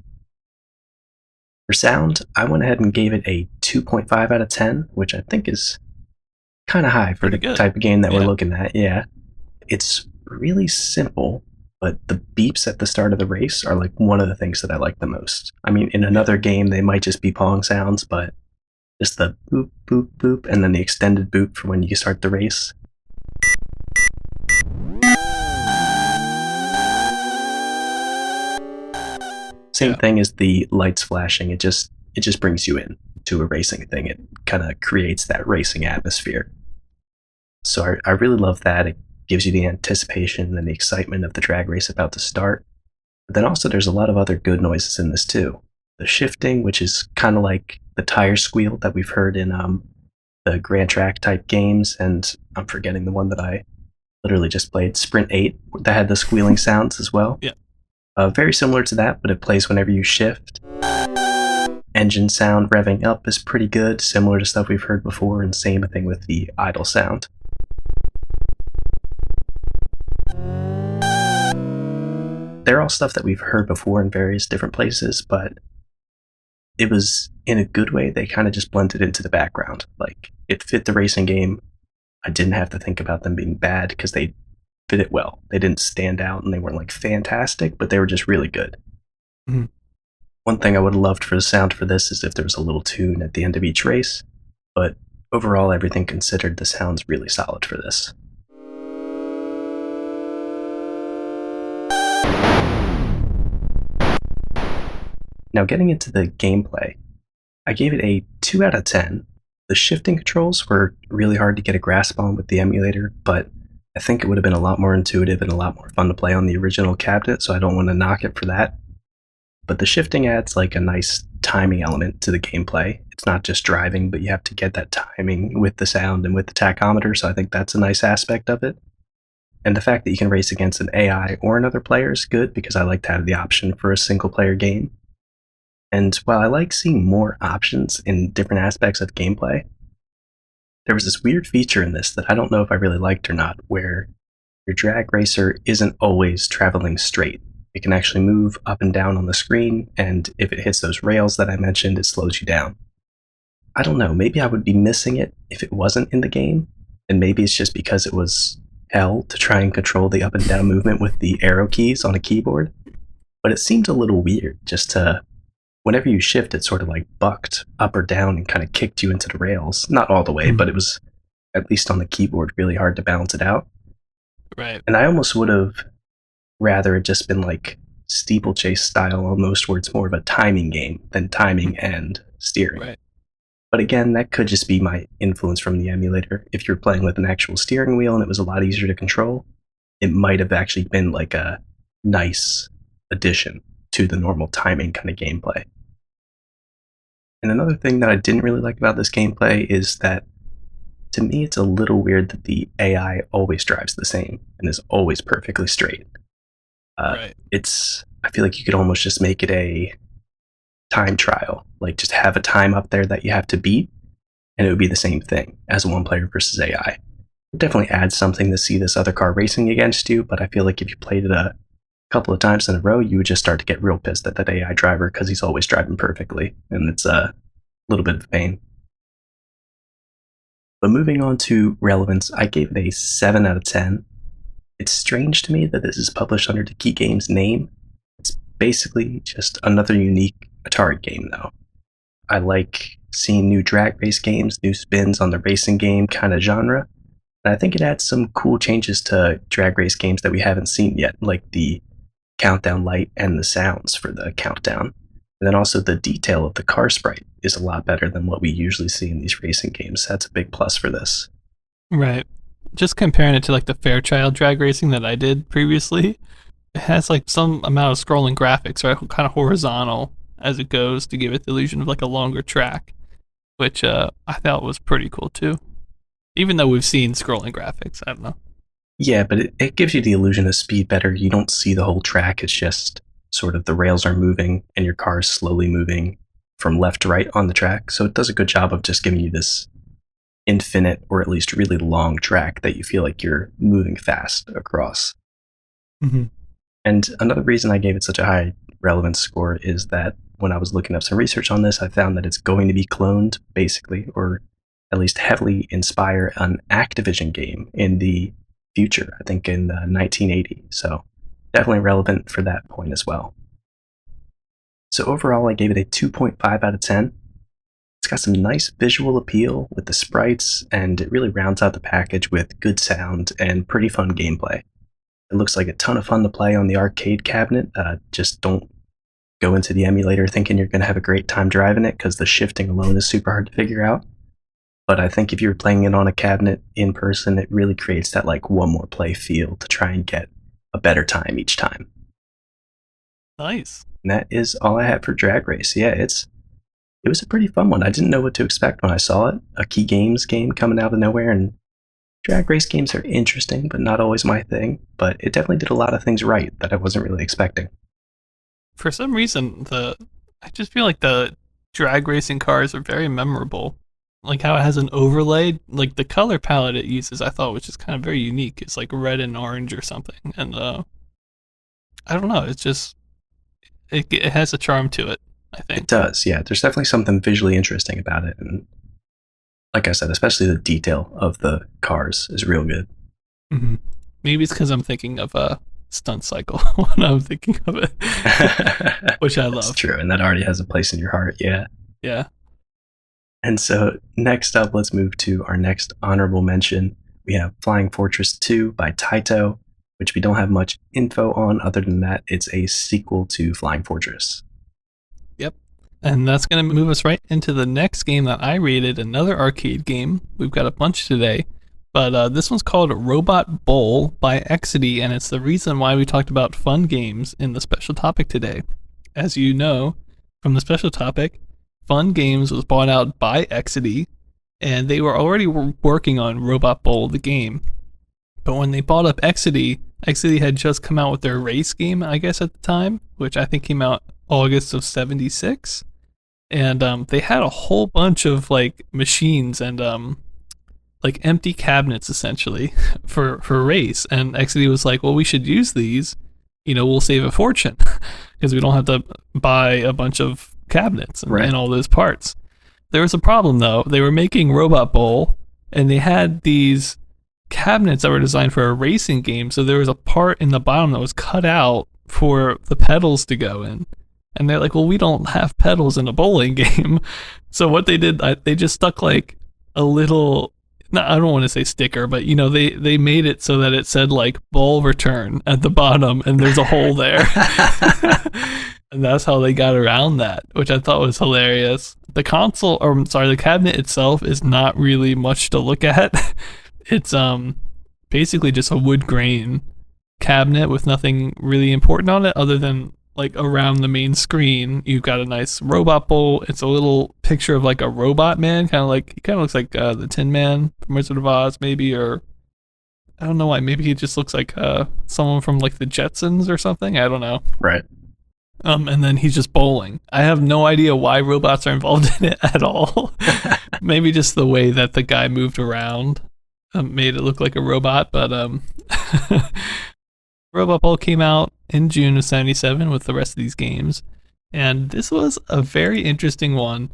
For sound, I went ahead and gave it a 2.5 out of 10, which I think is kind of high for Pretty the good. type of game that we're Yeah. looking at. Yeah. It's really simple, but the beeps at the start of the race are like one of the things that I like the most. I mean, in Yeah. another game, they might just be Pong sounds, but just the boop, boop, boop, and then the extended boop for when you start the race. Same Yeah. thing as the lights flashing. It just brings you in to a racing thing. It kind of creates that racing atmosphere. So I really love that. It gives you the anticipation and the excitement of the drag race about to start. But then also there's a lot of other good noises in this too. The shifting, which is kind of like the tire squeal that we've heard in the Grand Track type games, and I'm forgetting the one that I literally just played, Sprint 8, that had the squealing sounds as well. Yeah. Very similar to that, but it plays whenever you shift. Engine sound revving up is pretty good, similar to stuff we've heard before, and same thing with the idle sound. They're all stuff that we've heard before in various different places, but it was in a good way. They kind of just blended into the background. Like, it fit the racing game. I didn't have to think about them being bad because they fit it well. They didn't stand out and they weren't like fantastic, but they were just really good. Mhm. One thing I would have loved for the sound for this is if there was a little tune at the end of each race, but overall, everything considered, the sound's really solid for this. Now, getting into the gameplay, I gave it a 2 out of 10. The shifting controls were really hard to get a grasp on with the emulator, but I think it would have been a lot more intuitive and a lot more fun to play on the original cabinet, so I don't want to knock it for that. But the shifting adds like a nice timing element to the gameplay. It's not just driving, but you have to get that timing with the sound and with the tachometer, so I think that's a nice aspect of it. And the fact that you can race against an AI or another player is good because I like to have the option for a single player game. And while I like seeing more options in different aspects of gameplay, there was this weird feature in this that I don't know if I really liked or not, where your drag racer isn't always traveling straight. It can actually move up and down on the screen, and if it hits those rails that I mentioned, it slows you down. I don't know, maybe I would be missing it if it wasn't in the game, and maybe it's just because it was hell to try and control the up and down movement with the arrow keys on a keyboard. But it seemed a little weird just to, whenever you shift, it sort of like bucked up or down and kind of kicked you into the rails. Not all the way, but it was, at least on the keyboard, really hard to balance it out. Right. And I almost would have rather it just been like steeplechase style almost, where it's more of a timing game than timing and steering. Right. But again, that could just be my influence from the emulator. If you're playing with an actual steering wheel and it was a lot easier to control, it might have actually been like a nice addition to the normal timing kind of gameplay. And another thing that I didn't really like about this gameplay is that to me it's a little weird that the AI always drives the same and is always perfectly straight. Right. It's I feel like you could almost just make it a time trial, like just have a time up there that you have to beat, and it would be the same thing as one player versus AI. It definitely adds something to see this other car racing against you, but I feel like if you played it a couple of times in a row, you would just start to get real pissed at that AI driver because he's always driving perfectly, and it's a little bit of a pain. But moving on to relevance, I gave it a 7 out of 10. It's strange to me that this is published under the Key Games name. It's basically just another unique Atari game, though. I like seeing new drag race games, new spins on the racing game kind of genre. And I think it adds some cool changes to drag race games that we haven't seen yet, like the countdown light and the sounds for the countdown. And then also the detail of the car sprite is a lot better than what we usually see in these racing games. That's a big plus for this. Right. Just comparing it to like the Fairchild drag racing that I did previously, it has like some amount of scrolling graphics, right? Kind of horizontal as it goes to give it the illusion of like a longer track, which I thought was pretty cool too. Even though we've seen scrolling graphics, I don't know. Yeah, but it gives you the illusion of speed better. You don't see the whole track. It's just sort of the rails are moving and your car is slowly moving from left to right on the track. So it does a good job of just giving you this infinite or at least really long track that you feel like you're moving fast across. Mm-hmm. And another reason I gave it such a high relevance score is that when I was looking up some research on this, I found that it's going to be cloned, basically, or at least heavily inspire an Activision game in the future, I think in 1980. So definitely relevant for that point as well. So overall, I gave it a 2.5 out of 10. It's got some nice visual appeal with the sprites, and it really rounds out the package with good sound and pretty fun gameplay. It looks like a ton of fun to play on the arcade cabinet. Just don't go into the emulator thinking you're going to have a great time driving it because the shifting alone is super hard to figure out. But I think if you're playing it on a cabinet in person, it really creates that like one more play feel to try and get a better time each time. Nice. And that is all I had for Drag Race. Yeah, it was a pretty fun one. I didn't know what to expect when I saw it. A Key Games game coming out of nowhere, and drag race games are interesting, but not always my thing. But it definitely did a lot of things right that I wasn't really expecting. For some reason, I just feel like the drag racing cars are very memorable. Like how it has an overlay, like the color palette it uses, I thought was just kind of very unique. It's like red and orange or something, and I don't know. It's just it has a charm to it, I think. It does, yeah. There's definitely something visually interesting about it, and like I said, especially the detail of the cars is real good. Mm-hmm. Maybe it's because I'm thinking of a stunt cycle when I'm thinking of it, which I love. That's true, and that already has a place in your heart, yeah. Yeah. And so next up, let's move to our next honorable mention. We have Flying Fortress 2 by Taito, which we don't have much info on other than that it's a sequel to Flying Fortress. Yep. And that's going to move us right into the next game that I rated, another arcade game. We've got a bunch today. But this one's called Robot Bowl by Exidy, and it's the reason why we talked about fun games in the special topic today. As you know from the special topic, Fun Games was bought out by Exidy, and they were already working on Robot Bowl, the game. But when they bought up Exidy, Exidy had just come out with their race game, I guess, at the time, which I think came out August of '76. And they had a whole bunch of like machines and like empty cabinets essentially for race. And Exidy was like, well, we should use these. We'll save a fortune because we don't have to buy a bunch of cabinets and all those parts. There was a problem though. They were making Robot Bowl and they had these cabinets that were designed for a racing game. So there was a part in the bottom that was cut out for the pedals to go in. And they're like, well, we don't have pedals in a bowling game. So what they did, they just stuck like a little, I don't want to say sticker, but they made it so that it said like ball return at the bottom and there's a hole there. And that's how they got around that, which I thought was hilarious. The console, or I'm sorry, the cabinet itself is not really much to look at. It's basically just a wood grain cabinet with nothing really important on it other than like around the main screen you've got a nice robot bowl. It's a little picture of like a robot man, kind of like he kind of looks like the Tin Man from Wizard of Oz maybe, or I don't know why, maybe he just looks like someone from like the Jetsons or something, I don't know. Right. And then he's just bowling. I have no idea why robots are involved in it at all. Maybe just the way that the guy moved around made it look like a robot, but Robot Ball came out in June of 77 with the rest of these games. And this was a very interesting one.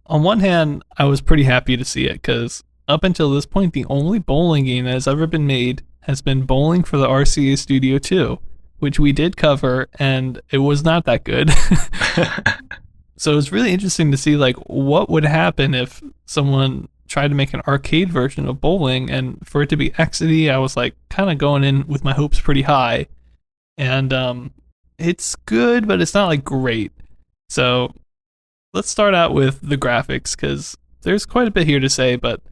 On one hand, I was pretty happy to see it because up until this point, the only bowling game that has ever been made has been Bowling for the RCA Studio 2, which we did cover, and it was not that good. So it was really interesting to see like what would happen if someone tried to make an arcade version of bowling, and for it to be exidy, I was like kind of going in with my hopes pretty high. And it's good, but it's not like great. So let's start out with the graphics because there's quite a bit here to say, but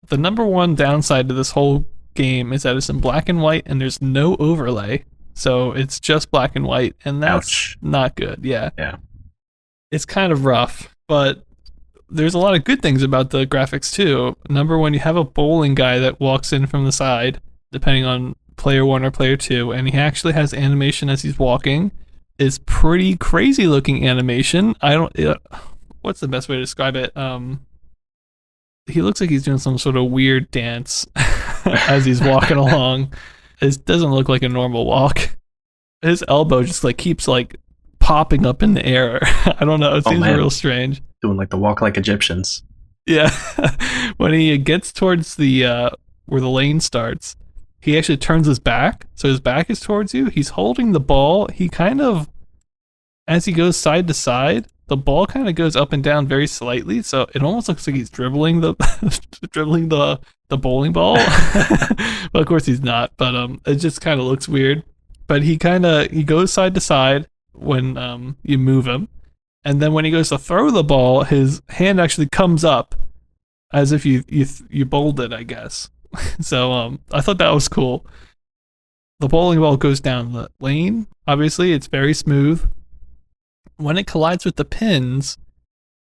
the number one downside to this whole game is that it's in black and white and there's no overlay. So it's just black and white, and that's Ouch. not good. Yeah. Yeah. It's kind of rough, but there's a lot of good things about the graphics too. Number one, you have a bowling guy that walks in from the side, depending on player one or player two, and he actually has animation as he's walking. It's pretty crazy looking animation. I don't. What's the best way to describe it? He looks like he's doing some sort of weird dance as he's walking along. It doesn't look like a normal walk. His elbow just like keeps like popping up in the air. I don't know. It seems real strange. Doing like the walk like Egyptians. Yeah. When he gets towards the where the lane starts, he actually turns his back. So his back is towards you. He's holding the ball. He kind of, as he goes side to side, the ball kind of goes up and down very slightly. So it almost looks like he's dribbling the dribbling the bowling ball. Well, of course he's not, but it just kind of looks weird. But he goes side to side when you move him. And then when he goes to throw the ball, his hand actually comes up as if you bowled it, I guess. So I thought that was cool. The bowling ball goes down the lane. Obviously, it's very smooth. When it collides with the pins,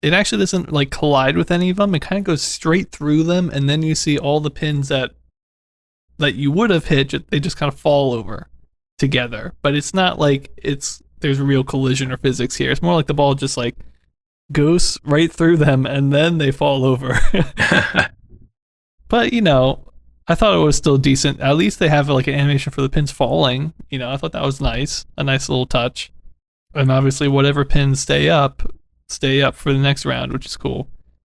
it actually doesn't like collide with any of them. It kind of goes straight through them, and then you see all the pins that you would have hit. They just kind of fall over together. But it's not like there's real collision or physics here. It's more like the ball just like goes right through them and then they fall over. But I thought it was still decent. At least they have like an animation for the pins falling. I thought that was nice, a nice little touch. And obviously whatever pins stay up for the next round, which is cool.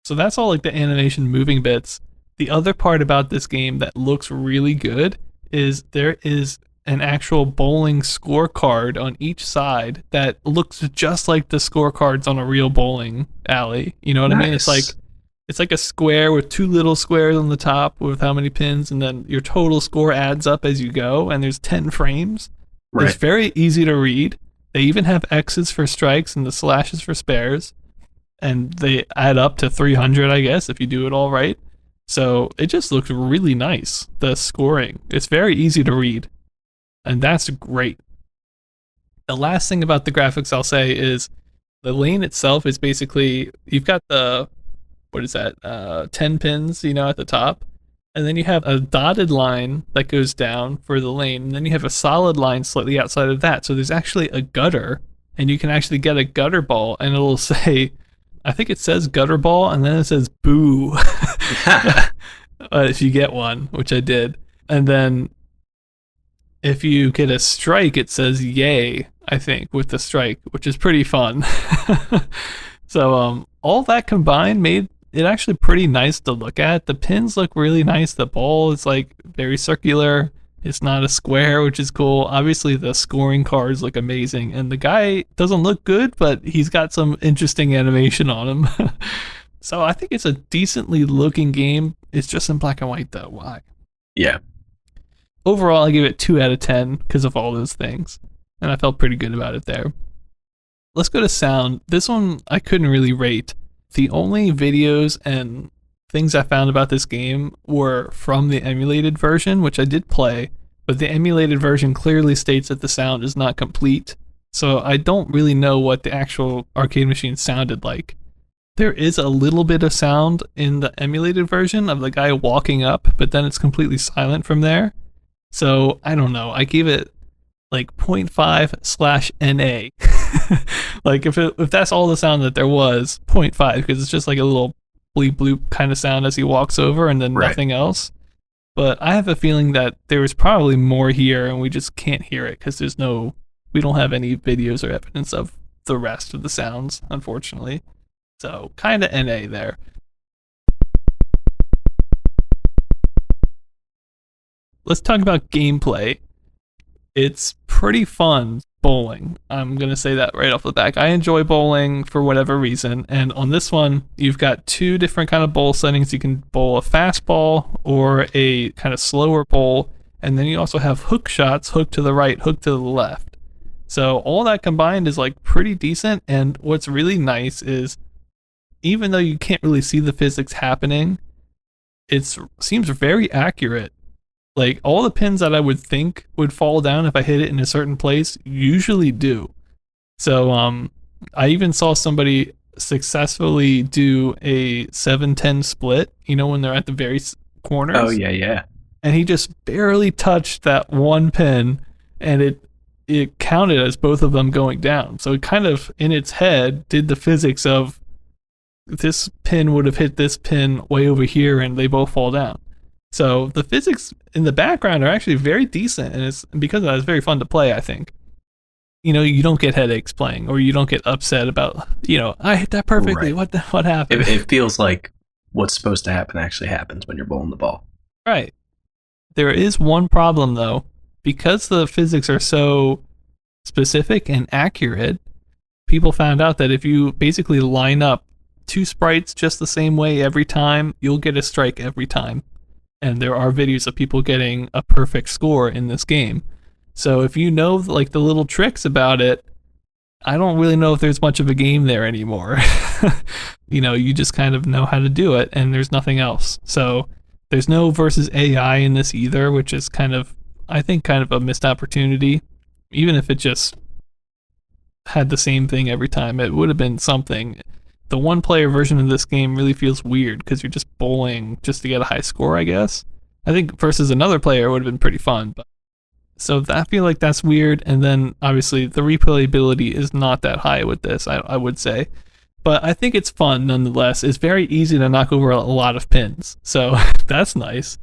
So that's all like the animation moving bits. The other part about this game that looks really good is there is an actual bowling scorecard on each side that looks just like the scorecards on a real bowling alley. You know what I mean? It's like a square with two little squares on the top with how many pins, and then your total score adds up as you go, and there's 10 frames. Right. It's very easy to read. They even have X's for strikes and the slashes for spares, and they add up to 300, I guess, if you do it all right. So it just looks really nice, the scoring. It's very easy to read. And that's great. The last thing about the graphics I'll say is the lane itself is basically, you've got the, 10 pins, at the top. And then you have a dotted line that goes down for the lane. And then you have a solid line slightly outside of that. So there's actually a gutter. And you can actually get a gutter ball and it'll say, I think it says gutter ball and then it says boo. If you get one, which I did. And then if you get a strike, it says yay, I think, with the strike, which is pretty fun. So all that combined made it actually pretty nice to look at. The pins look really nice. The ball is like very circular. It's not a square, which is cool. Obviously, the scoring cards look amazing. And the guy doesn't look good, but he's got some interesting animation on him. So I think it's a decently looking game. It's just in black and white, though. Why? Yeah. Overall, I give it 2 out of 10 because of all those things. And I felt pretty good about it there. Let's go to sound. This one I couldn't really rate. The only videos and things I found about this game were from the emulated version, which I did play, but the emulated version clearly states that the sound is not complete. So I don't really know what the actual arcade machine sounded like. There is a little bit of sound in the emulated version of the guy walking up, but then it's completely silent from there. So I don't know. I gave it like zero point 0.5 / NA. Like if that's all the sound that there was, 0.5, because it's just like a little bleep bloop kind of sound as he walks over and then Right. nothing else. But I have a feeling that there was probably more here and we just can't hear it because we don't have any videos or evidence of the rest of the sounds, unfortunately. So kind of NA there. Let's talk about gameplay. It's pretty fun bowling. I'm going to say that right off the back. I enjoy bowling for whatever reason. And on this one, you've got two different kind of bowl settings. You can bowl a fastball or a kind of slower bowl. And then you also have hook shots, hook to the right, hook to the left. So all that combined is like pretty decent. And what's really nice is even though you can't really see the physics happening, it seems very accurate. Like all the pins that I would think would fall down if I hit it in a certain place usually do. So I even saw somebody successfully do a 7-10 split, when they're at the very corners. Oh yeah, yeah. And he just barely touched that one pin and it counted as both of them going down. So it kind of in its head did the physics of this pin would have hit this pin way over here and they both fall down. So the physics in the background are actually very decent, and because of that, it's very fun to play, I think. You don't get headaches playing, or you don't get upset about, I hit that perfectly. Right. What happened? It feels like what's supposed to happen actually happens when you're bowling the ball. Right. There is one problem, though. Because the physics are so specific and accurate, people found out that if you basically line up two sprites just the same way every time, you'll get a strike every time. And there are videos of people getting a perfect score in this game. So if you know like the little tricks about it, I don't really know if there's much of a game there anymore. You just kind of know how to do it and there's nothing else. So there's no versus AI in this either, which is I think kind of a missed opportunity. Even if it just had the same thing every time, it would have been something. The one-player version of this game really feels weird because you're just bowling just to get a high score, I guess. I think versus another player would have been pretty fun. So I feel like that's weird. And then obviously the replayability is not that high with this, I would say. But I think it's fun nonetheless. It's very easy to knock over a lot of pins. So that's nice.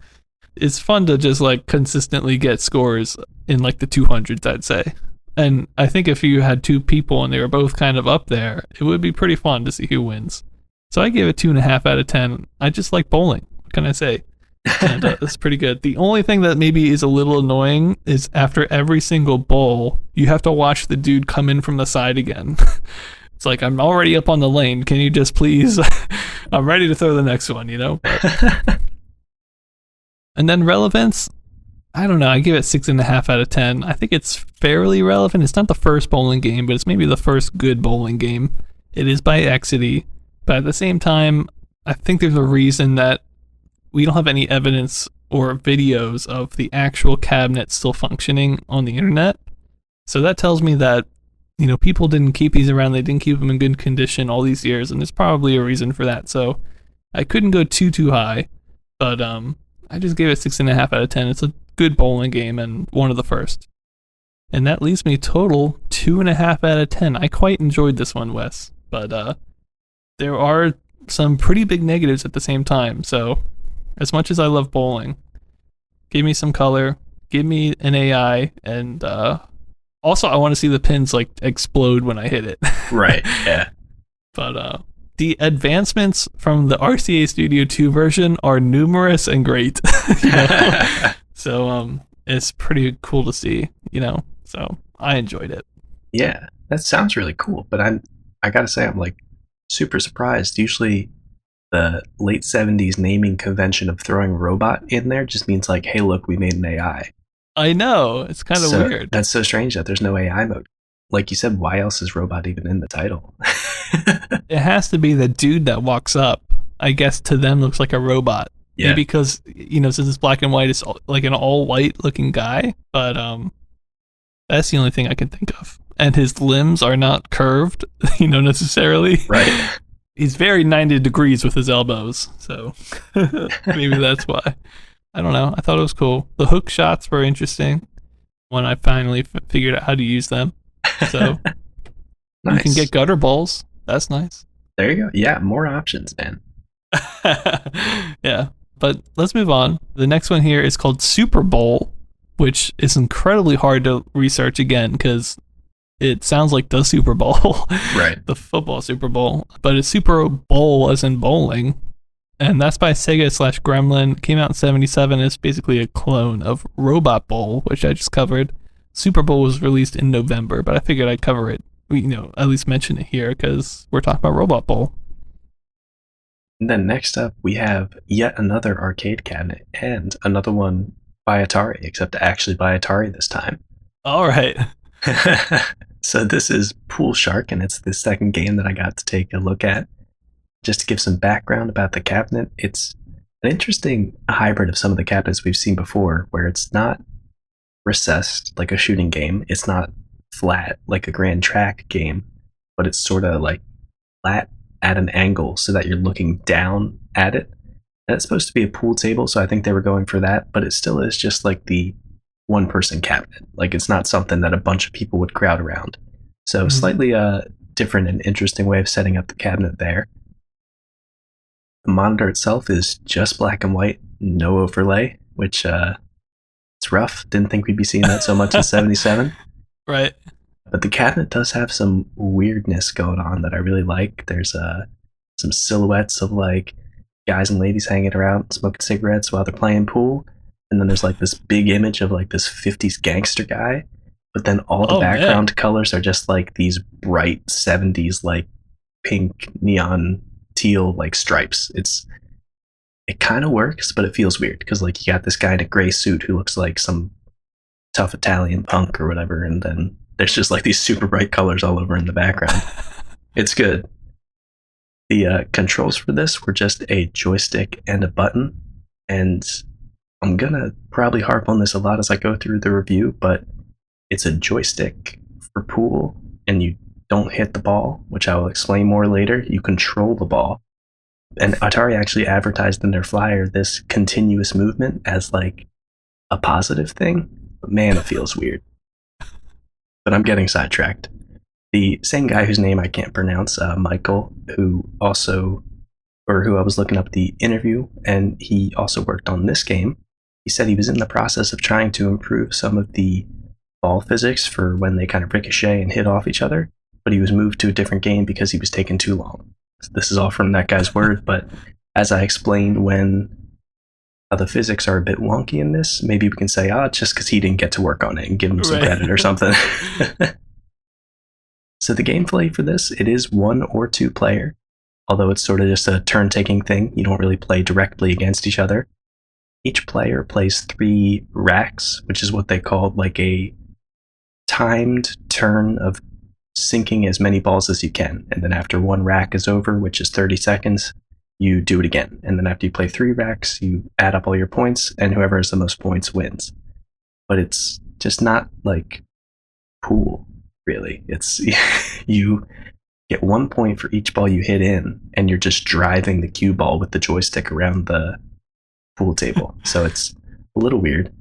It's fun to just like consistently get scores in like the 200s, I'd say. And I think if you had two people and they were both kind of up there, it would be pretty fun to see who wins. So I gave it 2.5 out of 10. I just like bowling. What can I say? And it's pretty good. The only thing that maybe is a little annoying is after every single bowl, you have to watch the dude come in from the side again. It's like, I'm already up on the lane. Can you just please? I'm ready to throw the next one, And then relevance, I don't know. I give it 6.5 out of 10. I think it's fairly relevant. It's not the first bowling game, but it's maybe the first good bowling game. It is by Exidy, but at the same time, I think there's a reason that we don't have any evidence or videos of the actual cabinet still functioning on the internet. So that tells me that, people didn't keep these around. They didn't keep them in good condition all these years, and there's probably a reason for that. So I couldn't go too high, but I just gave it 6.5 out of 10. It's a good bowling game and one of the first. And that leaves me total 2.5 out of 10. I quite enjoyed this one, Wes, but there are some pretty big negatives at the same time. So as much as I love bowling, give me some color, give me an AI, and also I want to see the pins like explode when I hit it. Right, yeah. But the advancements from the RCA Studio 2 version are numerous and great. So it's pretty cool to see, so I enjoyed it. Yeah, that sounds really cool, but I gotta say, I'm like super surprised. Usually the late 70s naming convention of throwing robot in there just means like, hey, look, we made an AI. I know, it's kind of weird. That's so strange that there's no AI mode. Like you said, why else is robot even in the title? It has to be the dude that walks up. I guess to them looks like a robot. Yeah, Maybe because since it's black and white, it's like an all white looking guy. But that's the only thing I can think of. And his limbs are not curved, necessarily. right. He's very 90 degrees with his elbows, so maybe that's why. I don't know. I thought it was cool. The hook shots were interesting when I finally figured out how to use them. So you can Nice. get gutter balls. That's nice. There you go. Yeah, more options, man. Yeah. But let's move on. The next one here is called Super Bowl, which is incredibly hard to research again because it sounds like the Super Bowl, Right. the football Super Bowl, but it's Super Bowl as in bowling. And that's by Sega slash Gremlin. Came out in 77. It's basically a clone of Robot Bowl, which I just covered. Super Bowl was released in November, but I figured I'd cover it, at least mention it here because we're talking about Robot Bowl. And then next up, we have yet another arcade cabinet and another one by Atari, except actually by Atari this time. All right. So this is Pool Shark, and it's the second game that I got to take a look at. Just to give some background about the cabinet, it's an interesting hybrid of some of the cabinets we've seen before, where it's not recessed like a shooting game. It's not flat like a Grand Track game, but it's sort of like flat at an angle so that you're looking down at it. And it's supposed to be a pool table, so I think they were going for that, but it still is just like the one person cabinet. Like it's not something that a bunch of people would crowd around. So slightly different and interesting way of setting up the cabinet there. The monitor itself is just black and white, no overlay, which it's rough. Didn't think we'd be seeing that so much in 77. Right. But the cabinet does have some weirdness going on that I really like. There's some silhouettes of like guys and ladies hanging around smoking cigarettes while they're playing pool. And then there's like this big image of like this 50s gangster guy. But then all the background colors are just like these bright 70s like pink neon teal like stripes. It kind of works, but it feels weird because like you got this guy in a gray suit who looks like some tough Italian punk or whatever, and then there's just like these super bright colors all over in the background. It's good. The controls for this were just a joystick and a button, and I'm gonna probably harp on this a lot as I go through the review, but it's a joystick for pool, and you don't hit the ball, which I will explain more later. You control the ball. And Atari actually advertised in their flyer this continuous movement as like a positive thing. But man, it feels weird. But I'm getting sidetracked. The same guy whose name I can't pronounce, Michael, who I was looking up the interview, and he also worked on this game. He said he was in the process of trying to improve some of the ball physics for when they kind of ricochet and hit off each other, but he was moved to a different game because he was taking too long. So this is all from that guy's word, but as I explained when the physics are a bit wonky in this, maybe we can say, it's just because he didn't get to work on it and give him some credit or something. So the gameplay for this, it is 1 or 2 player, although it's sort of just a turn-taking thing. You don't really play directly against each other. Each player plays 3 racks, which is what they call like a timed turn of sinking as many balls as you can. And then after 1 rack is over, which is 30 seconds, you do it again. And then after you play 3 racks, you add up all your points, and whoever has the most points wins. But it's just not like pool, really. It's you get 1 point for each ball you hit in, and you're just driving the cue ball with the joystick around the pool table. So it's a little weird.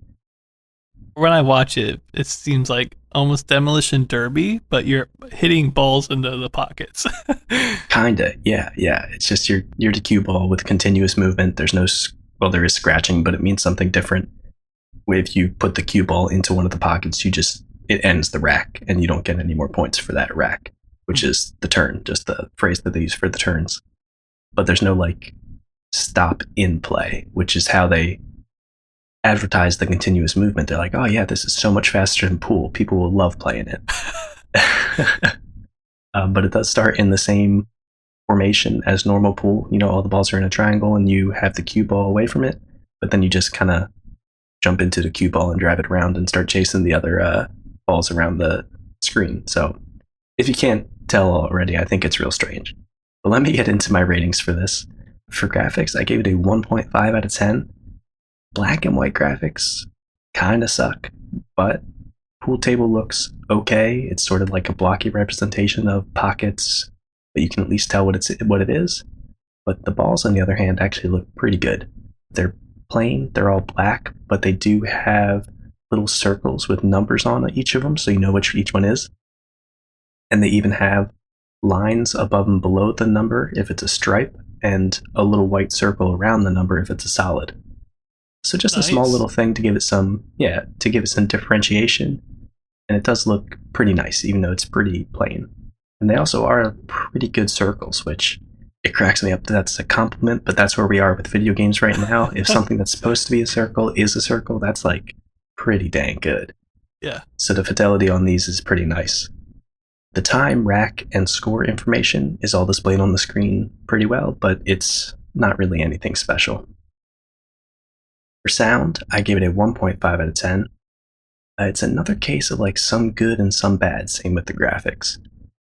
When I watch it, it seems like almost Demolition Derby, but you're hitting balls into the pockets. Kinda, yeah. It's just you're the cue ball with continuous movement. There's no, well, there is scratching, but it means something different. If you put the cue ball into one of the pockets, it ends the rack, and you don't get any more points for that rack, which is the turn, just the phrase that they use for the turns. But there's no like stop in play, which is how they advertise the continuous movement. They're like, oh yeah, this is so much faster than pool. People will love playing it. But it does start in the same formation as normal pool. All the balls are in a triangle, and you have the cue ball away from it, but then you just kind of jump into the cue ball and drive it around and start chasing the other balls around the screen. So if you can't tell already, I think it's real strange. But let me get into my ratings for this. For graphics, I gave it a 1.5 out of 10. Black and white graphics kind of suck, but pool table looks okay. It's sort of like a blocky representation of pockets, but you can at least tell what it is. But the balls, on the other hand, actually look pretty good. They're plain, they're all black, but they do have little circles with numbers on each of them, so you know which each one is. And they even have lines above and below the number if it's a stripe, and a little white circle around the number if it's a solid. So just a small Nice. little thing to give it some, to give it some differentiation. And it does look pretty nice, even though it's pretty plain. And they also are pretty good circles, which it cracks me up that that's a compliment, but that's where we are with video games right now. If something that's supposed to be a circle is a circle, that's like pretty dang good. Yeah. So the fidelity on these is pretty nice. The time, rack, and score information is all displayed on the screen pretty well, but it's not really anything special. For sound, I gave it a 1.5 out of 10. It's another case of like some good and some bad, same with the graphics.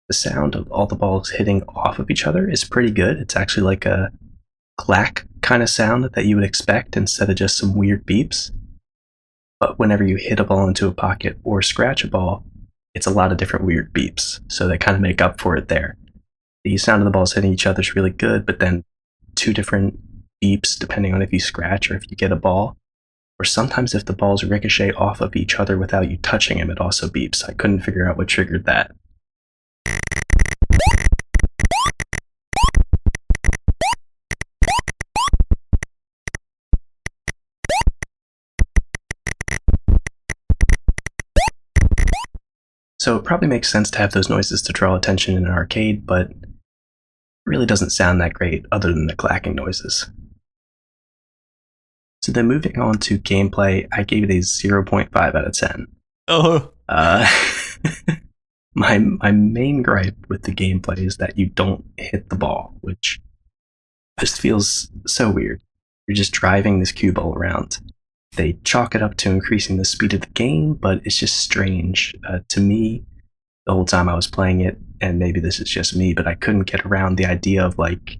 The sound of all the balls hitting off of each other is pretty good. It's actually like a clack kind of sound that you would expect instead of just some weird beeps. But whenever you hit a ball into a pocket or scratch a ball, it's a lot of different weird beeps, so they kind of make up for it there. The sound of the balls hitting each other is really good, but then two different beeps depending on if you scratch or if you get a ball. Or sometimes if the balls ricochet off of each other without you touching them, it also beeps. I couldn't figure out what triggered that. So it probably makes sense to have those noises to draw attention in an arcade, but it really doesn't sound that great other than the clacking noises. So then moving on to gameplay, I gave it a 0.5 out of 10. Oh. My main gripe with the gameplay is that you don't hit the ball, which just feels so weird. You're just driving this cue ball around. They chalk it up to increasing the speed of the game, but it's just strange. To me, the whole time I was playing it, and maybe this is just me, but I couldn't get around the idea of like,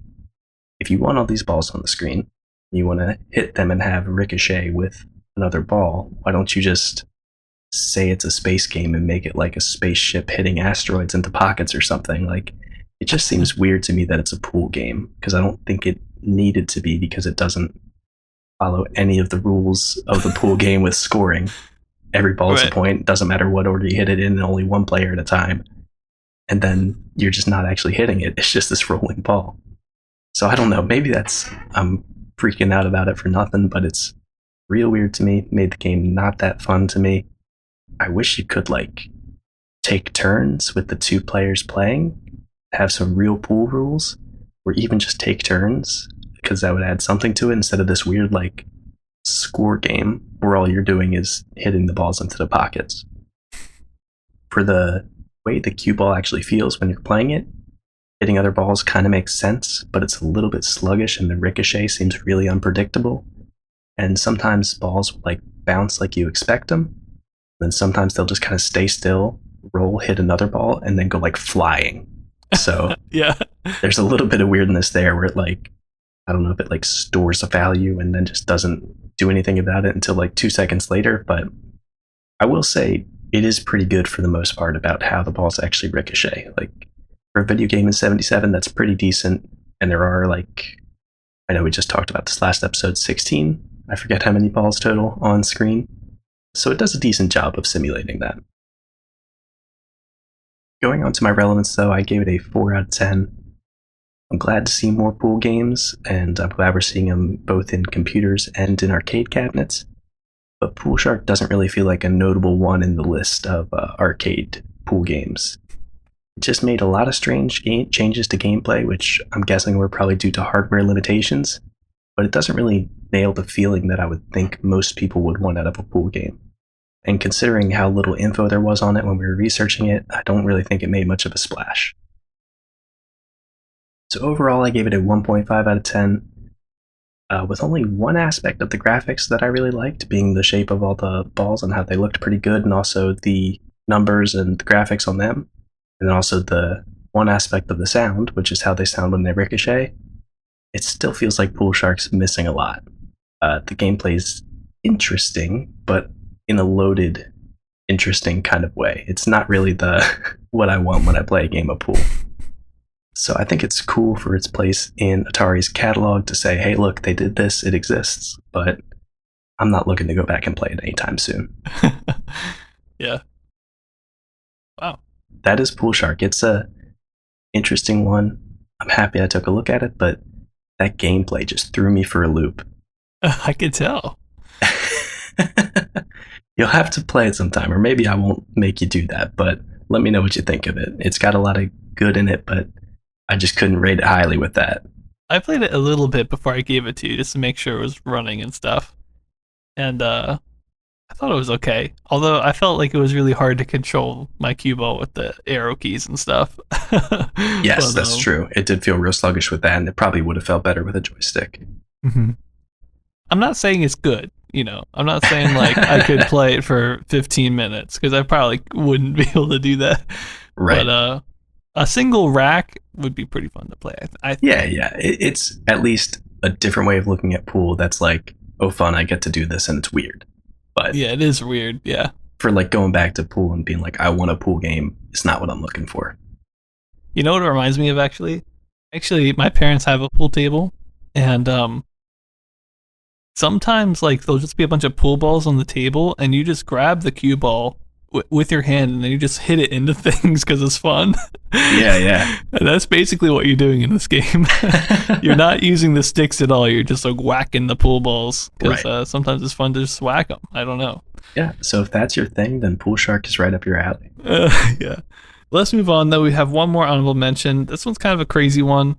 if you want all these balls on the screen, you want to hit them and have ricochet with another ball, why don't you just say it's a space game and make it like a spaceship hitting asteroids into pockets or something? Like, it just seems weird to me that it's a pool game, because I don't think it needed to be, because it doesn't follow any of the rules of the pool game with scoring. Every ball is a point, doesn't matter what order you hit it in, only one player at a time. And then you're just not actually hitting it, it's just this rolling ball. So I don't know, maybe I'm freaking out about it for nothing, but it's real weird to me, made the game not that fun to me. I wish you could like take turns with the two players playing, have some real pool rules, or even just take turns, because that would add something to it instead of this weird like score game where all you're doing is hitting the balls into the pockets. For the way the cue ball actually feels when you're playing it, hitting other balls kind of makes sense, but it's a little bit sluggish and the ricochet seems really unpredictable. And sometimes balls will like bounce like you expect them, then sometimes they'll just kind of stay still, roll, hit another ball, and then go like flying. So yeah, there's a little bit of weirdness there where it like, I don't know if it like stores a value and then just doesn't do anything about it until like 2 seconds later. But I will say it is pretty good for the most part about how the balls actually ricochet. Like for a video game in 77, that's pretty decent. And there are like, I know we just talked about this last episode, 16. I forget how many balls total on screen. So it does a decent job of simulating that. Going on to my relevance though, I gave it a 4 out of 10. I'm glad to see more pool games, and I'm glad we're seeing them both in computers and in arcade cabinets. But Pool Shark doesn't really feel like a notable one in the list of arcade pool games. It just made a lot of strange changes to gameplay, which I'm guessing were probably due to hardware limitations, but it doesn't really nail the feeling that I would think most people would want out of a pool game. And considering how little info there was on it when we were researching it, I don't really think it made much of a splash. So overall, I gave it a 1.5 out of 10, with only one aspect of the graphics that I really liked, being the shape of all the balls and how they looked pretty good, and also the numbers and the graphics on them, and then also the one aspect of the sound, which is how they sound when they ricochet, it still feels like Pool Shark's missing a lot. The gameplay's interesting, but in a loaded, interesting kind of way. It's not really the what I want when I play a game of pool. So I think it's cool for its place in Atari's catalog to say, hey, look, they did this, it exists, but I'm not looking to go back and play it anytime soon. Yeah. Wow. That is Pool Shark. It's a interesting one. I'm happy I took a look at it, but that gameplay just threw me for a loop. I could tell. You'll have to play it sometime, or maybe I won't make you do that, but let me know what you think of it. It's got a lot of good in it, but I just couldn't rate it highly with that. I played it a little bit before I gave it to you just to make sure it was running and stuff. And I thought it was okay. Although I felt like it was really hard to control my cue ball with the arrow keys and stuff. Yes, but, that's true. It did feel real sluggish with that, and it probably would have felt better with a joystick. Mm-hmm. I'm not saying it's good. I'm not saying like I could play it for 15 minutes because I probably wouldn't be able to do that. Right. But a single rack would be pretty fun to play. Yeah. It's at least a different way of looking at pool that's like, oh, fun, I get to do this, and it's weird. But yeah, it is weird, yeah. For like going back to pool and being like, I want a pool game, it's not what I'm looking for. You know what it reminds me of, actually? Actually, my parents have a pool table, and sometimes like there'll just be a bunch of pool balls on the table, and you just grab the cue ball with your hand, and then you just hit it into things because it's fun. Yeah. And that's basically what you're doing in this game. You're not using the sticks at all. You're just like whacking the pool balls because sometimes it's fun to just whack them. I don't know. Yeah. So if that's your thing, then Pool Shark is right up your alley. Yeah. Let's move on, though. We have one more honorable mention. This one's kind of a crazy one.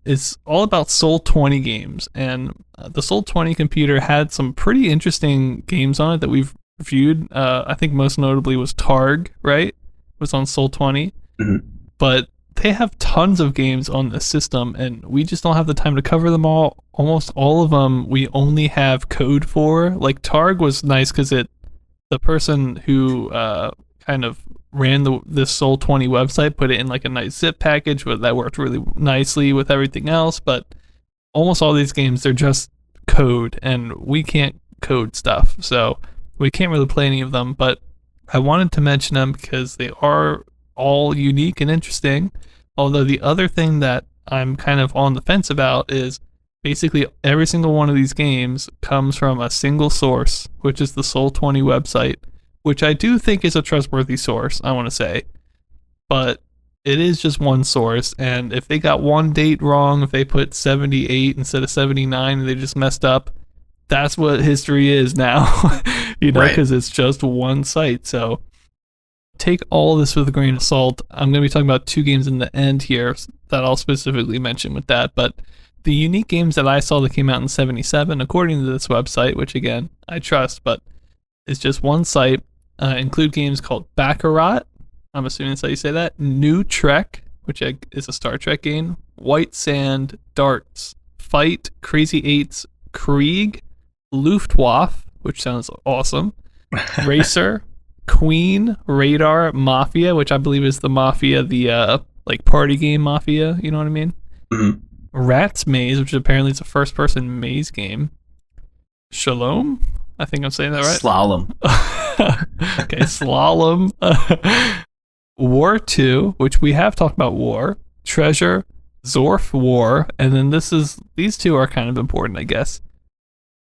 It's all about Soul 20 games, and the Soul 20 computer had some pretty interesting games on it that we've reviewed. I think most notably was Targ, right? It was on Soul 20. Mm-hmm. But they have tons of games on the system, and we just don't have the time to cover them all. Almost all of them we only have code for. Like Targ was nice because the person who kind of ran this Soul 20 website put it in like a nice zip package that worked really nicely with everything else. But almost all these games, they're just code, and we can't code stuff, so we can't really play any of them. But I wanted to mention them because they are all unique and interesting. Although the other thing that I'm kind of on the fence about is basically every single one of these games comes from a single source, which is the Soul 20 website, which I do think is a trustworthy source, I want to say. But it is just one source, and if they got one date wrong, if they put 78 instead of 79 and they just messed up, that's what history is now, because it's just one site. So take all this with a grain of salt. I'm going to be talking about two games in the end here that I'll specifically mention with that. But the unique games that I saw that came out in 77, according to this website, which again, I trust, but it's just one site, include games called Baccarat, I'm assuming that's how you say that, New Trek, which is a Star Trek game, White Sand, Darts, Fight, Crazy Eights, Krieg, Luftwaffe, which sounds awesome, Racer, Queen, Radar, Mafia, which I believe is the Mafia, the like party game Mafia, you know what I mean? Mm-hmm. Rat's Maze, which apparently is a first-person maze game. Shalom? I think I'm saying that right. Slalom. Okay, Slalom. War 2, which we have talked about War. Treasure, Zorf War, and then these two are kind of important, I guess.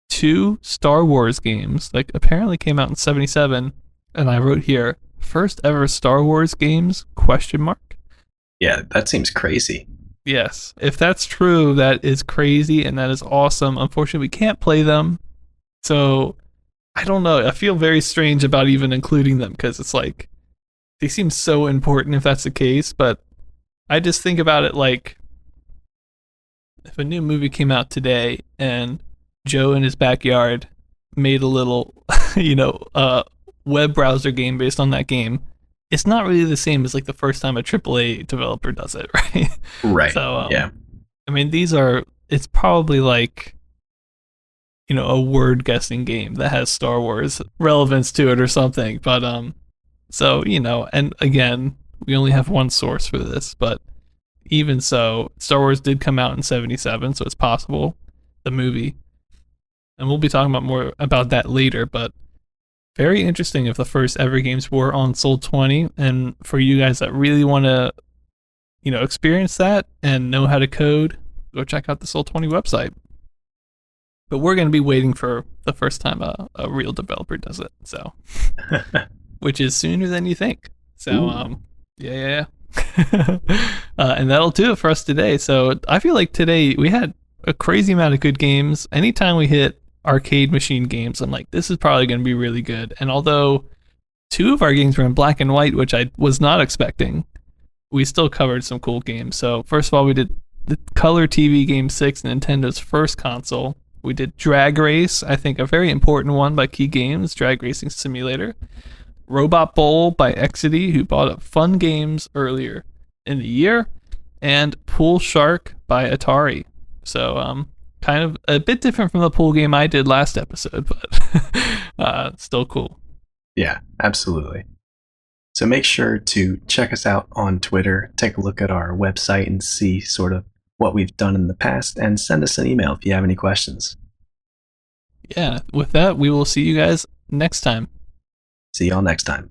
2 Star Wars games, like apparently came out in 77, and I wrote here, first ever Star Wars games, ? Yeah, that seems crazy. Yes. If that's true, that is crazy and that is awesome. Unfortunately, we can't play them. So, I don't know. I feel very strange about even including them because it's like, they seem so important if that's the case. But I just think about it like, if a new movie came out today and Joe in his backyard made a little, web browser game based on that game, it's not really the same as like the first time a AAA developer does it, right? Right. So, yeah. I mean, it's probably like, a word guessing game that has Star Wars relevance to it or something. But, so, and again, we only have one source for this, but even so, Star Wars did come out in 77, so it's possible, the movie. And we'll be talking about more about that later, but very interesting if the first ever games were on Soul 20. And for you guys that really want to, experience that and know how to code, go check out the Soul 20 website. But we're going to be waiting for the first time a real developer does it. So, which is sooner than you think. So, yeah. And that'll do it for us today. So I feel like today we had a crazy amount of good games. Anytime we hit arcade machine games, I'm like, this is probably going to be really good. And although two of our games were in black and white, which I was not expecting, we still covered some cool games. So first of all, we did the Color TV Game 6, Nintendo's first console. We did Drag Race, I think a very important one by Key Games, Drag Racing Simulator. Robot Bowl by Exidy, who bought up Fun Games earlier in the year. And Pool Shark by Atari. So, kind of a bit different from the pool game I did last episode, but still cool. Yeah, absolutely. So make sure to check us out on Twitter, take a look at our website and see sort of what we've done in the past, and send us an email if you have any questions. Yeah, with that, we will see you guys next time. See y'all next time.